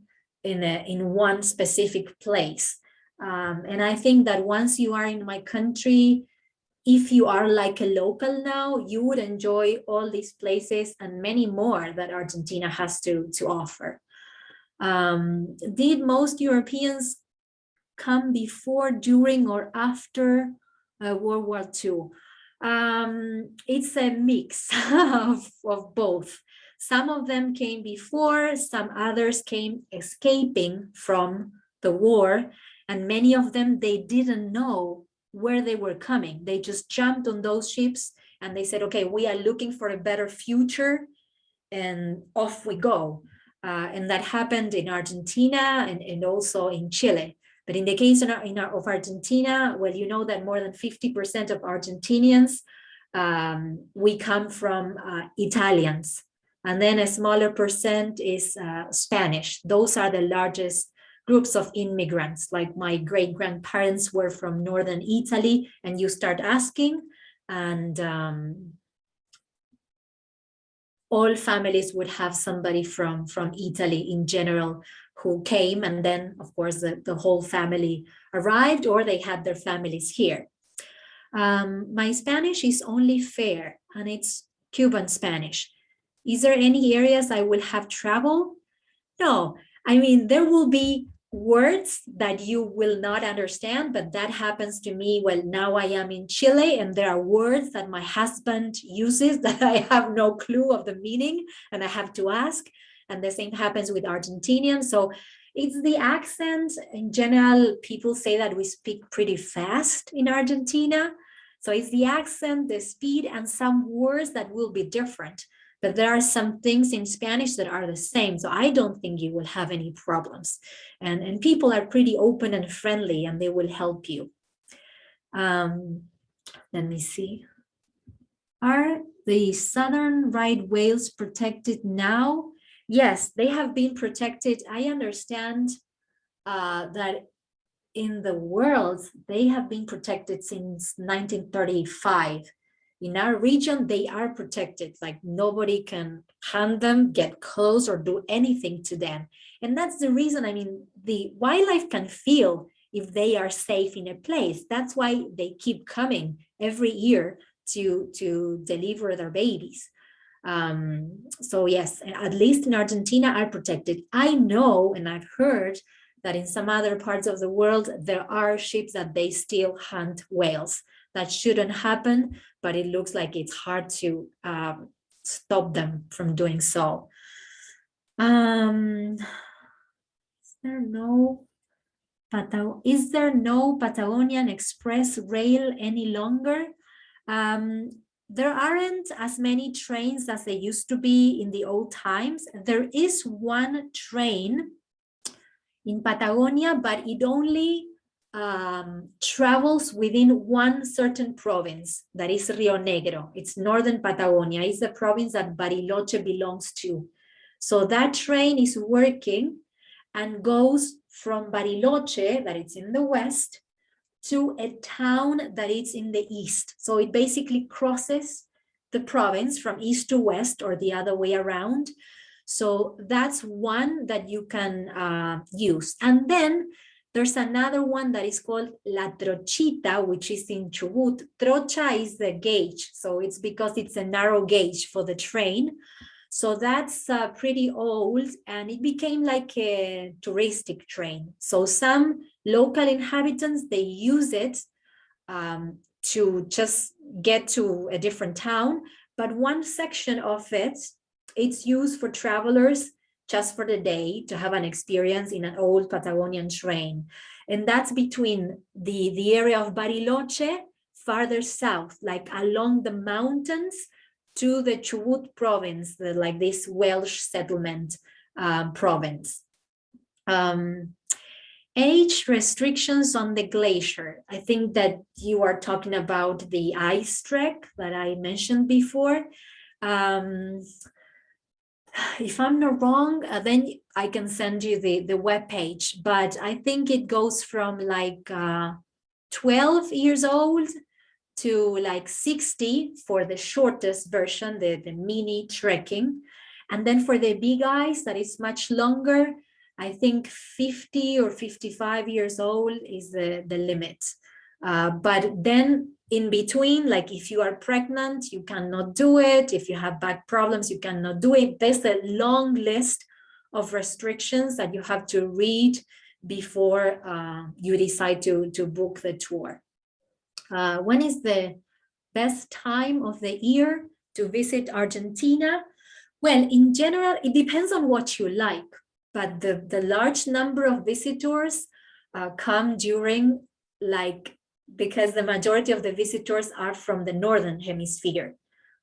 in one specific place. And I think that once you are in my country, if you are like a local now, you would enjoy all these places and many more that Argentina has to offer. Did most Europeans come before, during, or after World War II? It's a mix of both. Some of them came before, some others came escaping from the war, and many of them, they didn't know where they were coming. They just jumped on those ships and they said, okay, we are looking for a better future, and off we go. And that happened in Argentina and also in Chile. But in the case of Argentina, well, you know that more than 50% of Argentinians, we come from Italians. And then a smaller percent is Spanish. Those are the largest groups of immigrants. Like my great-grandparents were from northern Italy, and you start asking, and all families would have somebody from Italy in general who came, and then of course the whole family arrived, or they had their families here. My Spanish is only fair, and it's Cuban Spanish. Is there any areas I will have trouble? No, I mean, there will be words that you will not understand, but that happens to me. Well, now I am in Chile, and there are words that my husband uses that I have no clue of the meaning, and I have to ask. And the same happens with Argentinian. So it's the accent. In general, people say that we speak pretty fast in Argentina. So it's the accent, the speed, and some words that will be different. But there are some things in Spanish that are the same. So I don't think you will have any problems. And people are pretty open and friendly, and they will help you. Let me see. Are the southern right whales protected now? Yes, they have been protected. I understand that in the world, they have been protected since 1935. In our region, they are protected, like nobody can hunt them, get close, or do anything to them. And that's the reason, I mean, the wildlife can feel if they are safe in a place. That's why they keep coming every year to deliver their babies. So yes, at least in Argentina are protected. I know, and I've heard that in some other parts of the world, there are ships that they still hunt whales. That shouldn't happen, but it looks like it's hard to stop them from doing so. Is there no Patagonian Express rail any longer? There aren't as many trains as there used to be in the old times. There is one train in Patagonia, but it only travels within one certain province, that is Rio Negro. It's northern Patagonia. It's the province that Bariloche belongs to. So that train is working and goes from Bariloche, that it's in the west, to a town that is in the east. So it basically crosses the province from east to west, or the other way around. So that's one that you can use. And then there's another one that is called La Trochita, which is in Chubut. Trocha is the gauge. So it's because it's a narrow gauge for the train. So that's pretty old, and it became like a touristic train. So some local inhabitants, they use it to just get to a different town. But one section of it, it's used for travelers just for the day to have an experience in an old Patagonian train. And that's between the area of Bariloche, farther south, like along the mountains, to the Chubut province, like this Welsh settlement province. Age restrictions on the glacier. I think that you are talking about the ice trek that I mentioned before. If I'm not wrong, then I can send you the webpage, but I think it goes from like 12 years old to like 60 for the shortest version, the mini trekking. And then for the big ice, that is much longer, I think 50 or 55 years old is the limit. But then in between, like if you are pregnant, you cannot do it. If you have back problems, you cannot do it. There's a long list of restrictions that you have to read before you decide to book the tour. When is the best time of the year to visit Argentina? Well, in general, it depends on what you like, but the large number of visitors come during, like, because the majority of the visitors are from the northern hemisphere.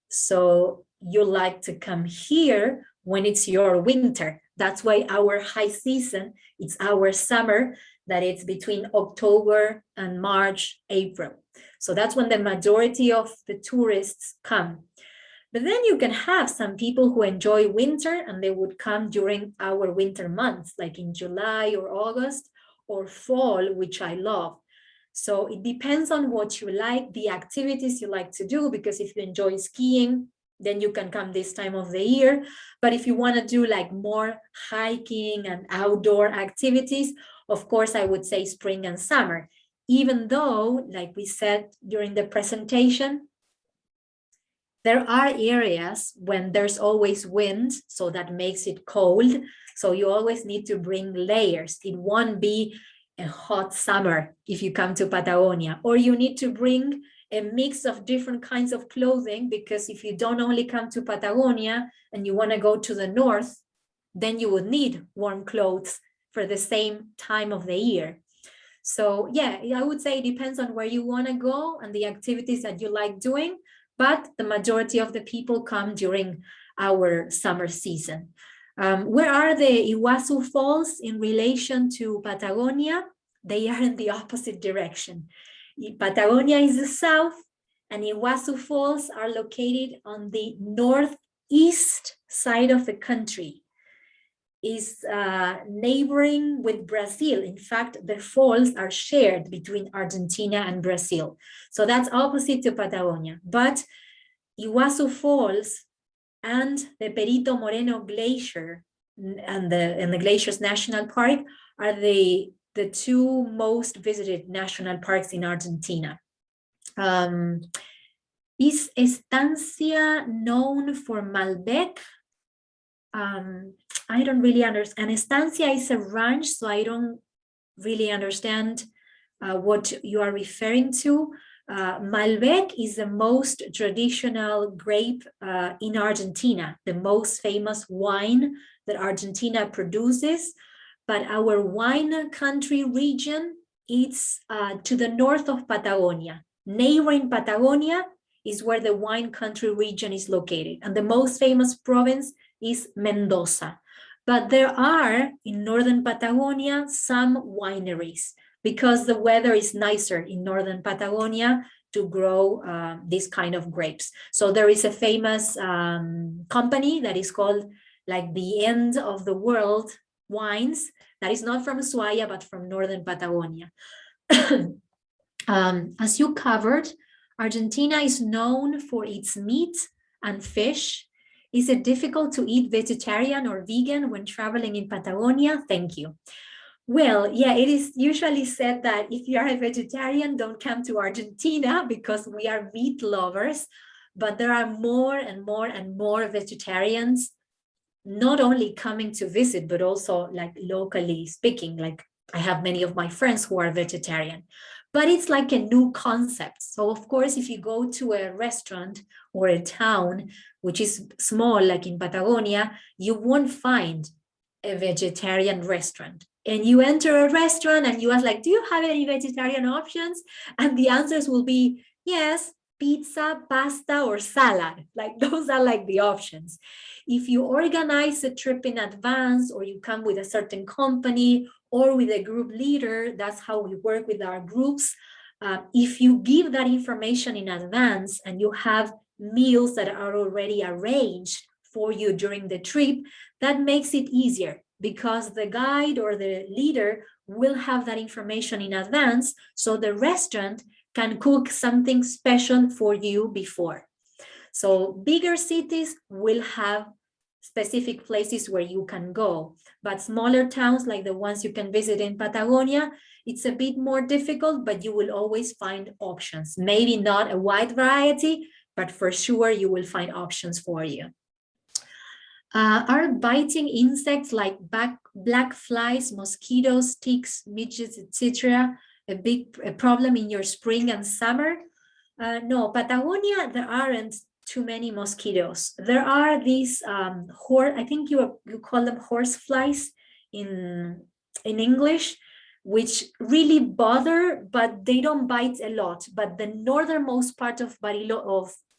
So you like to come here when it's your winter. That's why our high season, it's our summer, that it's between October and March, April. So that's when the majority of the tourists come. But then you can have some people who enjoy winter and they would come during our winter months, like in July or August, or fall, which I love. So it depends on what you like, the activities you like to do, because if you enjoy skiing, then you can come this time of the year. But if you want to do like more hiking and outdoor activities, of course, I would say spring and summer, even though, like we said during the presentation, there are areas when there's always wind, so that makes it cold. So you always need to bring layers. It won't be a hot summer if you come to Patagonia, or you need to bring a mix of different kinds of clothing, because if you don't only come to Patagonia and you want to go to the north, then you would need warm clothes for the same time of the year. So yeah, I would say it depends on where you want to go and the activities that you like doing, but the majority of the people come during our summer season. Where are the Iguazu Falls in relation to Patagonia? They are in the opposite direction. Patagonia is the south, and Iguazu Falls are located on the northeast side of the country. is neighboring with Brazil. In fact, the falls are shared between Argentina and Brazil. So that's opposite to Patagonia. But Iguazu Falls and the Perito Moreno Glacier and the Glaciers National Park are the two most visited national parks in Argentina. Is Estancia known for Malbec? I don't really understand. And Estancia is a ranch, so I don't really understand what you are referring to. Malbec is the most traditional grape in Argentina, the most famous wine that Argentina produces. But our wine country region, it's to the north of Patagonia. Neighboring Patagonia is where the wine country region is located. And the most famous province is Mendoza. But there are, in northern Patagonia, some wineries because the weather is nicer in northern Patagonia to grow this kind of grapes. So there is a famous company that is called like the End of the World Wines, that is not from Ushuaia, but from northern Patagonia. As you covered, Argentina is known for its meat and fish. Is it difficult to eat vegetarian or vegan when traveling in Patagonia? Thank you. Well, yeah, it is usually said that if you are a vegetarian, don't come to Argentina because we are meat lovers. But there are more and more and more vegetarians, not only coming to visit, but also like locally speaking. Like I have many of my friends who are vegetarian. But it's like a new concept. So of course, if you go to a restaurant or a town, which is small, like in Patagonia, you won't find a vegetarian restaurant. And you enter a restaurant and you ask like, do you have any vegetarian options? And the answers will be, yes, pizza, pasta, or salad. Like those are like the options. If you organize a trip in advance, or you come with a certain company or with a group leader, that's how we work with our groups. If you give that information in advance and you have meals that are already arranged for you during the trip, that makes it easier because the guide or the leader will have that information in advance, so the restaurant can cook something special for you before. So bigger cities will have specific places where you can go, but smaller towns like the ones you can visit in Patagonia, it's a bit more difficult, but you will always find options. Maybe not a wide variety, but for sure you will find options for you. Are biting insects like black flies, mosquitoes, ticks, midges, etc. a problem in your spring and summer? No, Patagonia, there aren't too many mosquitoes. There are these I think you call them horse flies in English, which really bother, but they don't bite a lot. But the northernmost part of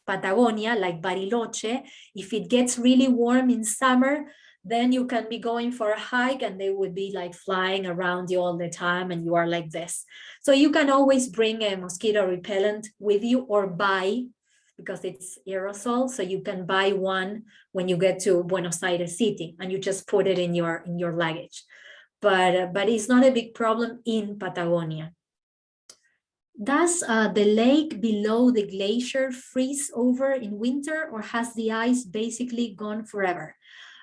Patagonia, like Bariloche, if it gets really warm in summer, then you can be going for a hike and they would be like flying around you all the time and you are like this. So you can always bring a mosquito repellent with you or buy, because it's aerosol, so you can buy one when you get to Buenos Aires city and you just put it in your luggage. But it's not a big problem in Patagonia. Does the lake below the glacier freeze over in winter, or has the ice basically gone forever?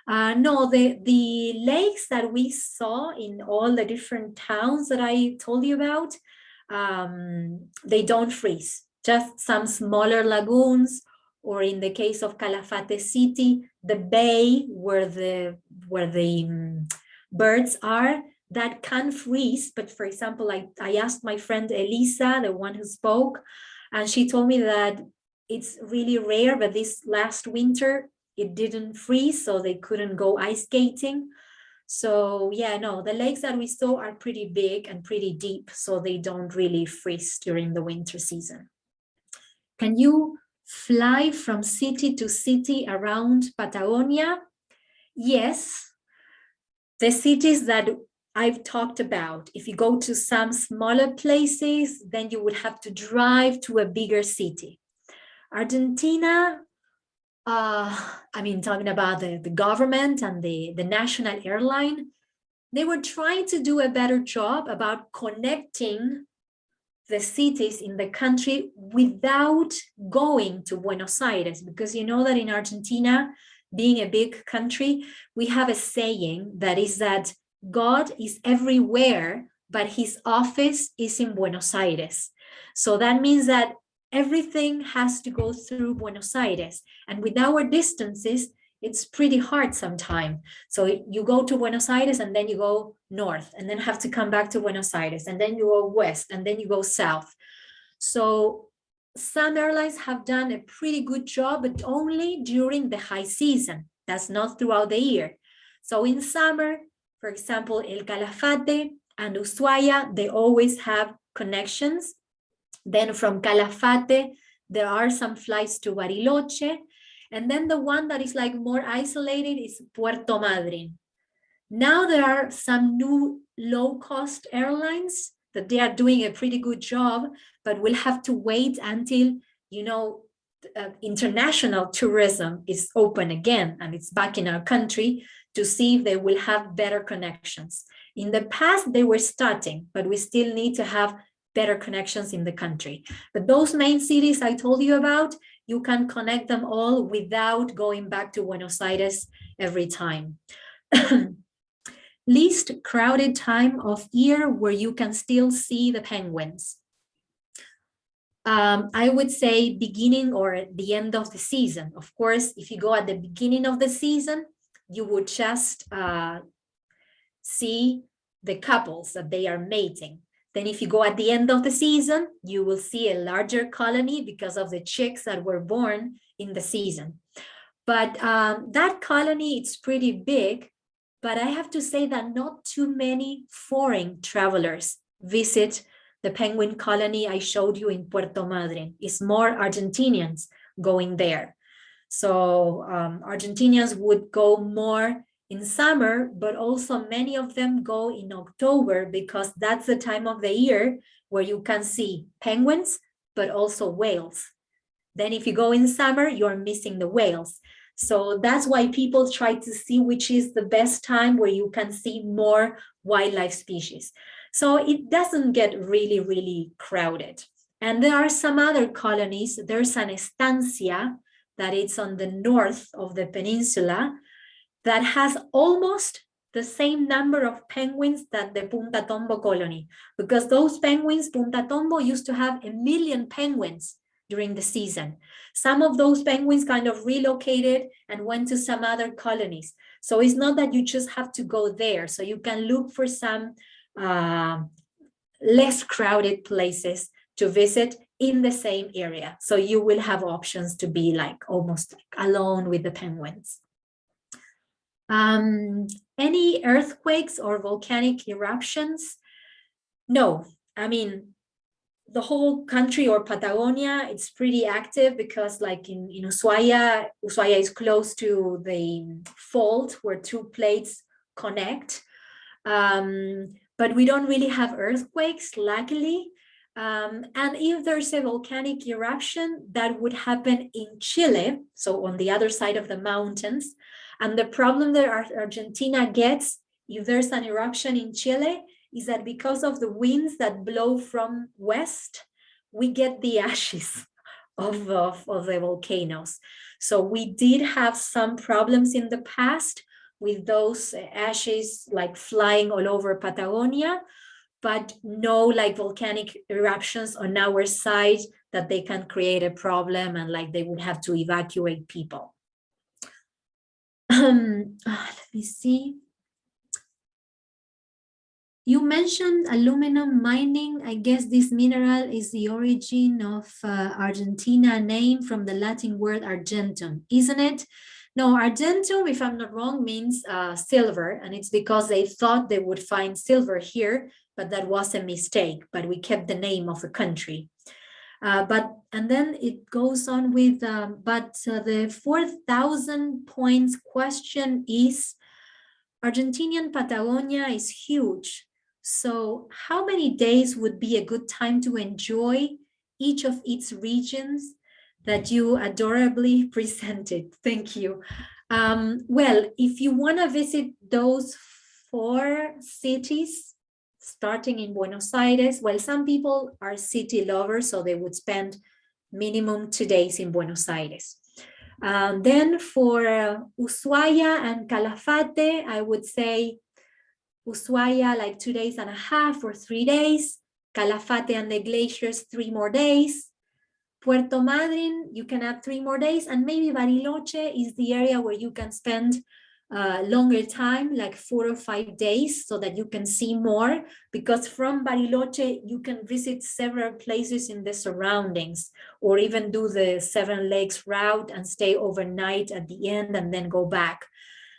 No, the lakes that we saw in all the different towns that I told you about, they don't freeze. Just some smaller lagoons, or in the case of Calafate city, the bay where the birds are, that can freeze. But for example, I asked my friend Elisa, the one who spoke, and she told me that it's really rare, but this last winter it didn't freeze, so they couldn't go ice skating. So yeah, no, the lakes that we saw are pretty big and pretty deep, so they don't really freeze during the winter season. Can you fly from city to city around Patagonia? Yes. The cities that I've talked about, if you go to some smaller places, then you would have to drive to a bigger city. Argentina, I mean, talking about the government and the national airline, they were trying to do a better job about connecting the cities in the country without going to Buenos Aires, because you know that in Argentina, being a big country, we have a saying that is that God is everywhere, but his office is in Buenos Aires. So that means that everything has to go through Buenos Aires. And with our distances, it's pretty hard sometimes. So you go to Buenos Aires and then you go north and then have to come back to Buenos Aires and then you go west and then you go south. So some airlines have done a pretty good job, but only during the high season. That's not throughout the year. So in summer, for example, El Calafate and Ushuaia, they always have connections. Then from Calafate, there are some flights to Bariloche. And then the one that is like more isolated is Puerto Madryn. Now there are some new low-cost airlines that they are doing a pretty good job, but we'll have to wait until, you know, international tourism is open again and it's back in our country to see if they will have better connections. In the past, they were starting, but we still need to have better connections in the country. But those main cities I told you about, you can connect them all without going back to Buenos Aires every time. Least crowded time of year where you can still see the penguins. I would say beginning or at the end of the season. Of course, if you go at the beginning of the season, you would just see the couples that they are mating. Then if you go at the end of the season, you will see a larger colony because of the chicks that were born in the season. But that colony, it's pretty big, but I have to say that not too many foreign travelers visit the penguin colony I showed you in Puerto Madryn. It's more Argentinians going there. So Argentinians would go more in summer, but also many of them go in October because that's the time of the year where you can see penguins, but also whales. Then if you go in summer, you're missing the whales. So that's why people try to see which is the best time where you can see more wildlife species. So it doesn't get really, really crowded. And there are some other colonies. There's an estancia that is on the north of the peninsula that has almost the same number of penguins that the Punta Tombo colony, because those penguins, Punta Tombo used to have 1 million penguins during the season. Some of those penguins kind of relocated and went to some other colonies. So it's not that you just have to go there. So you can look for some less crowded places to visit in the same area. So you will have options to be like almost like alone with the penguins. Any earthquakes or volcanic eruptions? No, I mean, the whole country or Patagonia, it's pretty active because like in Ushuaia is close to the fault where two plates connect. But we don't really have earthquakes, luckily. And if there's a volcanic eruption, that would happen in Chile, so on the other side of the mountains. And the problem that Argentina gets if there's an eruption in Chile is that because of the winds that blow from west, we get the ashes of the volcanoes. So we did have some problems in the past with those ashes like flying all over Patagonia, but no like volcanic eruptions on our side that they can create a problem and like they would have to evacuate people. Let me see. You mentioned aluminum mining. I guess this mineral is the origin of Argentina name from the Latin word argentum, isn't it? No, argentum, if I'm not wrong, means silver, and it's because they thought they would find silver here, but that was a mistake, but we kept the name of the country. And then it goes on with, the 4,000 points question is, Argentinian Patagonia is huge. So how many days would be a good time to enjoy each of its regions? that you adorably presented. Thank you. Well, if you want to visit those 4 cities, starting in Buenos Aires, well, some people are city lovers, so they would spend minimum 2 days in Buenos Aires. Then for Ushuaia and Calafate, I would say Ushuaia like 2.5 days or 3 days, Calafate and the glaciers 3 more days, Puerto Madryn, you can add 3 more days, and maybe Bariloche is the area where you can spend longer time, like 4 or 5 days, so that you can see more, because from Bariloche, you can visit several places in the surroundings, or even do the 7 Lakes route and stay overnight at the end and then go back.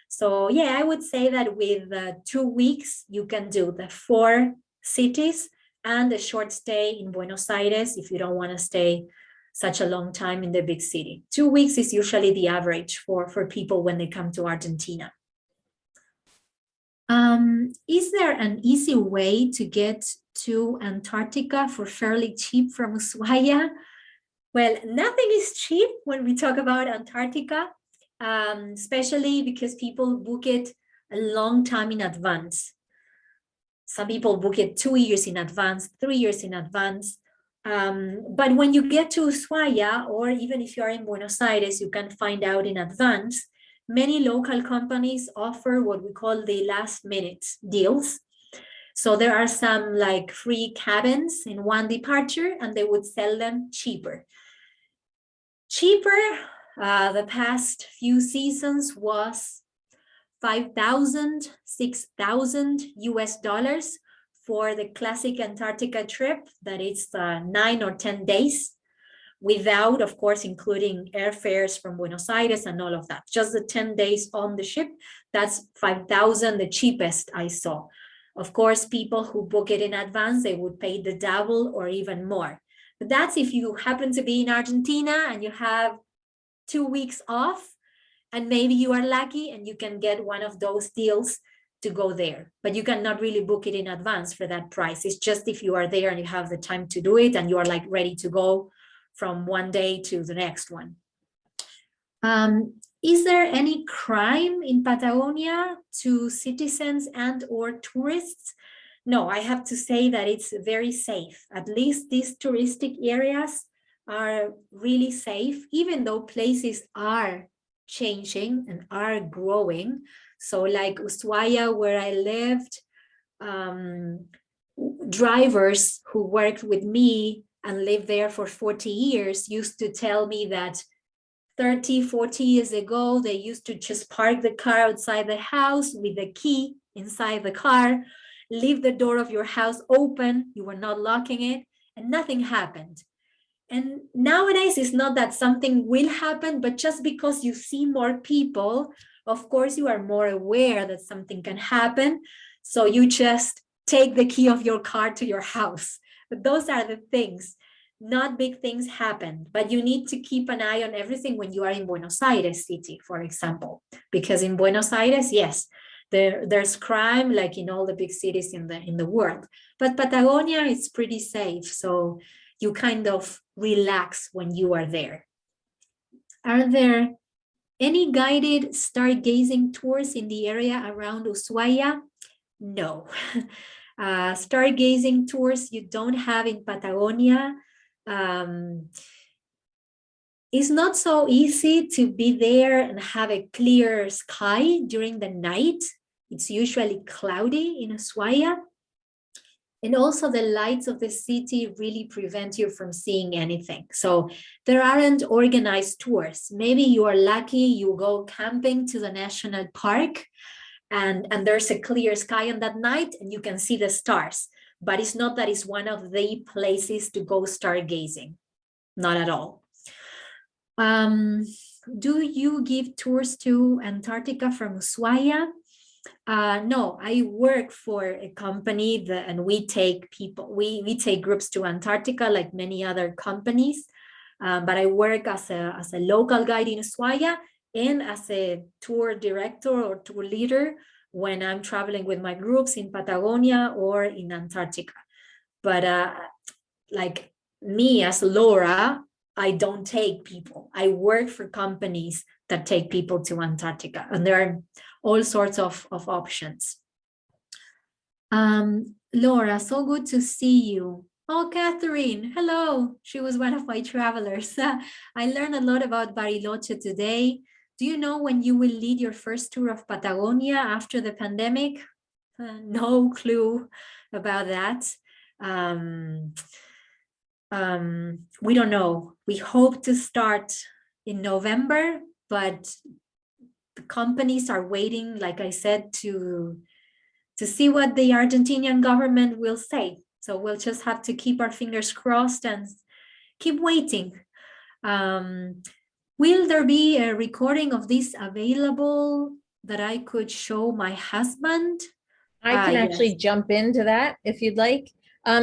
So yeah, I would say that with 2 weeks, you can do the 4 cities and a short stay in Buenos Aires if you don't want to stay such a long time in the big city. 2 weeks is usually the average for people when they come to Argentina. Is there an easy way to get to Antarctica for fairly cheap from Ushuaia? Well, nothing is cheap when we talk about Antarctica, especially because people book it a long time in advance. Some people book it 2 years in advance, 3 years in advance. But when you get to Ushuaia, or even if you are in Buenos Aires, you can find out in advance. Many local companies offer what we call the last minute deals. So there are some like free cabins in one departure, and they would sell them cheaper. The past few seasons was 5,000, 6,000 US dollars for the classic Antarctica trip, that it's 9 or 10 days, without, of course, including airfares from Buenos Aires and all of that. Just the 10 days on the ship, that's 5,000, the cheapest I saw. Of course, people who book it in advance, they would pay the double or even more. But that's if you happen to be in Argentina and you have 2 weeks off, and maybe you are lucky and you can get one of those deals to go there, but you cannot really book it in advance for that price. It's just if you are there and you have the time to do it and you are like ready to go from one day to the next one. Is there any crime in Patagonia to citizens and or tourists? No, I have to say that it's very safe. At least these touristic areas are really safe, even though places are changing and are growing. So like Ushuaia, where I lived, drivers who worked with me and lived there for 40 years used to tell me that 30, 40 years ago, they used to just park the car outside the house with the key inside the car, leave the door of your house open, you were not locking it, and nothing happened. And nowadays, it's not that something will happen, but just because you see more people, of course, you are more aware that something can happen. So you just take the key of your car to your house. But those are the things. Not big things happen, but you need to keep an eye on everything when you are in Buenos Aires city, for example, because in Buenos Aires, yes, there's crime like in all the big cities in the world, but Patagonia is pretty safe. So you kind of relax when you are there. Are there any guided stargazing tours in the area around Ushuaia? No. Stargazing tours you don't have in Patagonia. It's not so easy to be there and have a clear sky during the night. It's usually cloudy in Ushuaia. And also the lights of the city really prevent you from seeing anything. So there aren't organized tours. Maybe you are lucky, you go camping to the national park and there's a clear sky on that night and you can see the stars. But it's not that it's one of the places to go stargazing. Not at all. Do you give tours to Antarctica from Ushuaia? No, I work for a company and we take people, we take groups to Antarctica like many other companies, but I work as a local guide in Ushuaia and as a tour director or tour leader when I'm traveling with my groups in Patagonia or in Antarctica. But like me as Laura, I don't take people. I work for companies that take people to Antarctica, and there are all sorts of options. Laura, so good to see you. Oh, Catherine, hello. She was one of my travelers. I learned a lot about Bariloche today. Do you know when you will lead your first tour of Patagonia after the pandemic? No clue about that. We don't know. We hope to start in November, but the companies are waiting, like I said, to see what the Argentinian government will say. So we'll just have to keep our fingers crossed and keep waiting. Will there be a recording of this available that I could show my husband? I can actually Yes. jump into that if you'd like.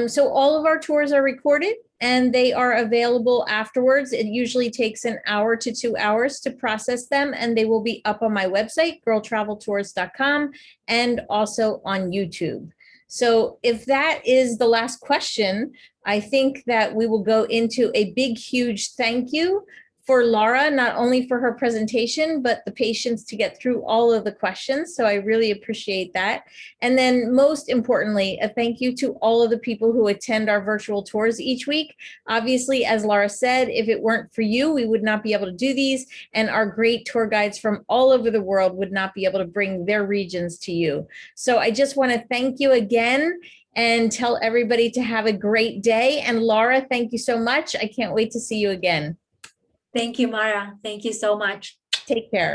So all of our tours are recorded and they are available afterwards. It usually takes an hour to 2 hours to process them, and they will be up on my website, girltraveltours.com, and also on YouTube. So if that is the last question, I think that we will go into a big, huge thank you for Laura, not only for her presentation, but the patience to get through all of the questions. So I really appreciate that. And then most importantly, a thank you to all of the people who attend our virtual tours each week. Obviously, as Laura said, if it weren't for you, we would not be able to do these. And our great tour guides from all over the world would not be able to bring their regions to you. So I just want to thank you again and tell everybody to have a great day. And Laura, thank you so much. I can't wait to see you again. Thank you, Mara. Thank you so much. Take care.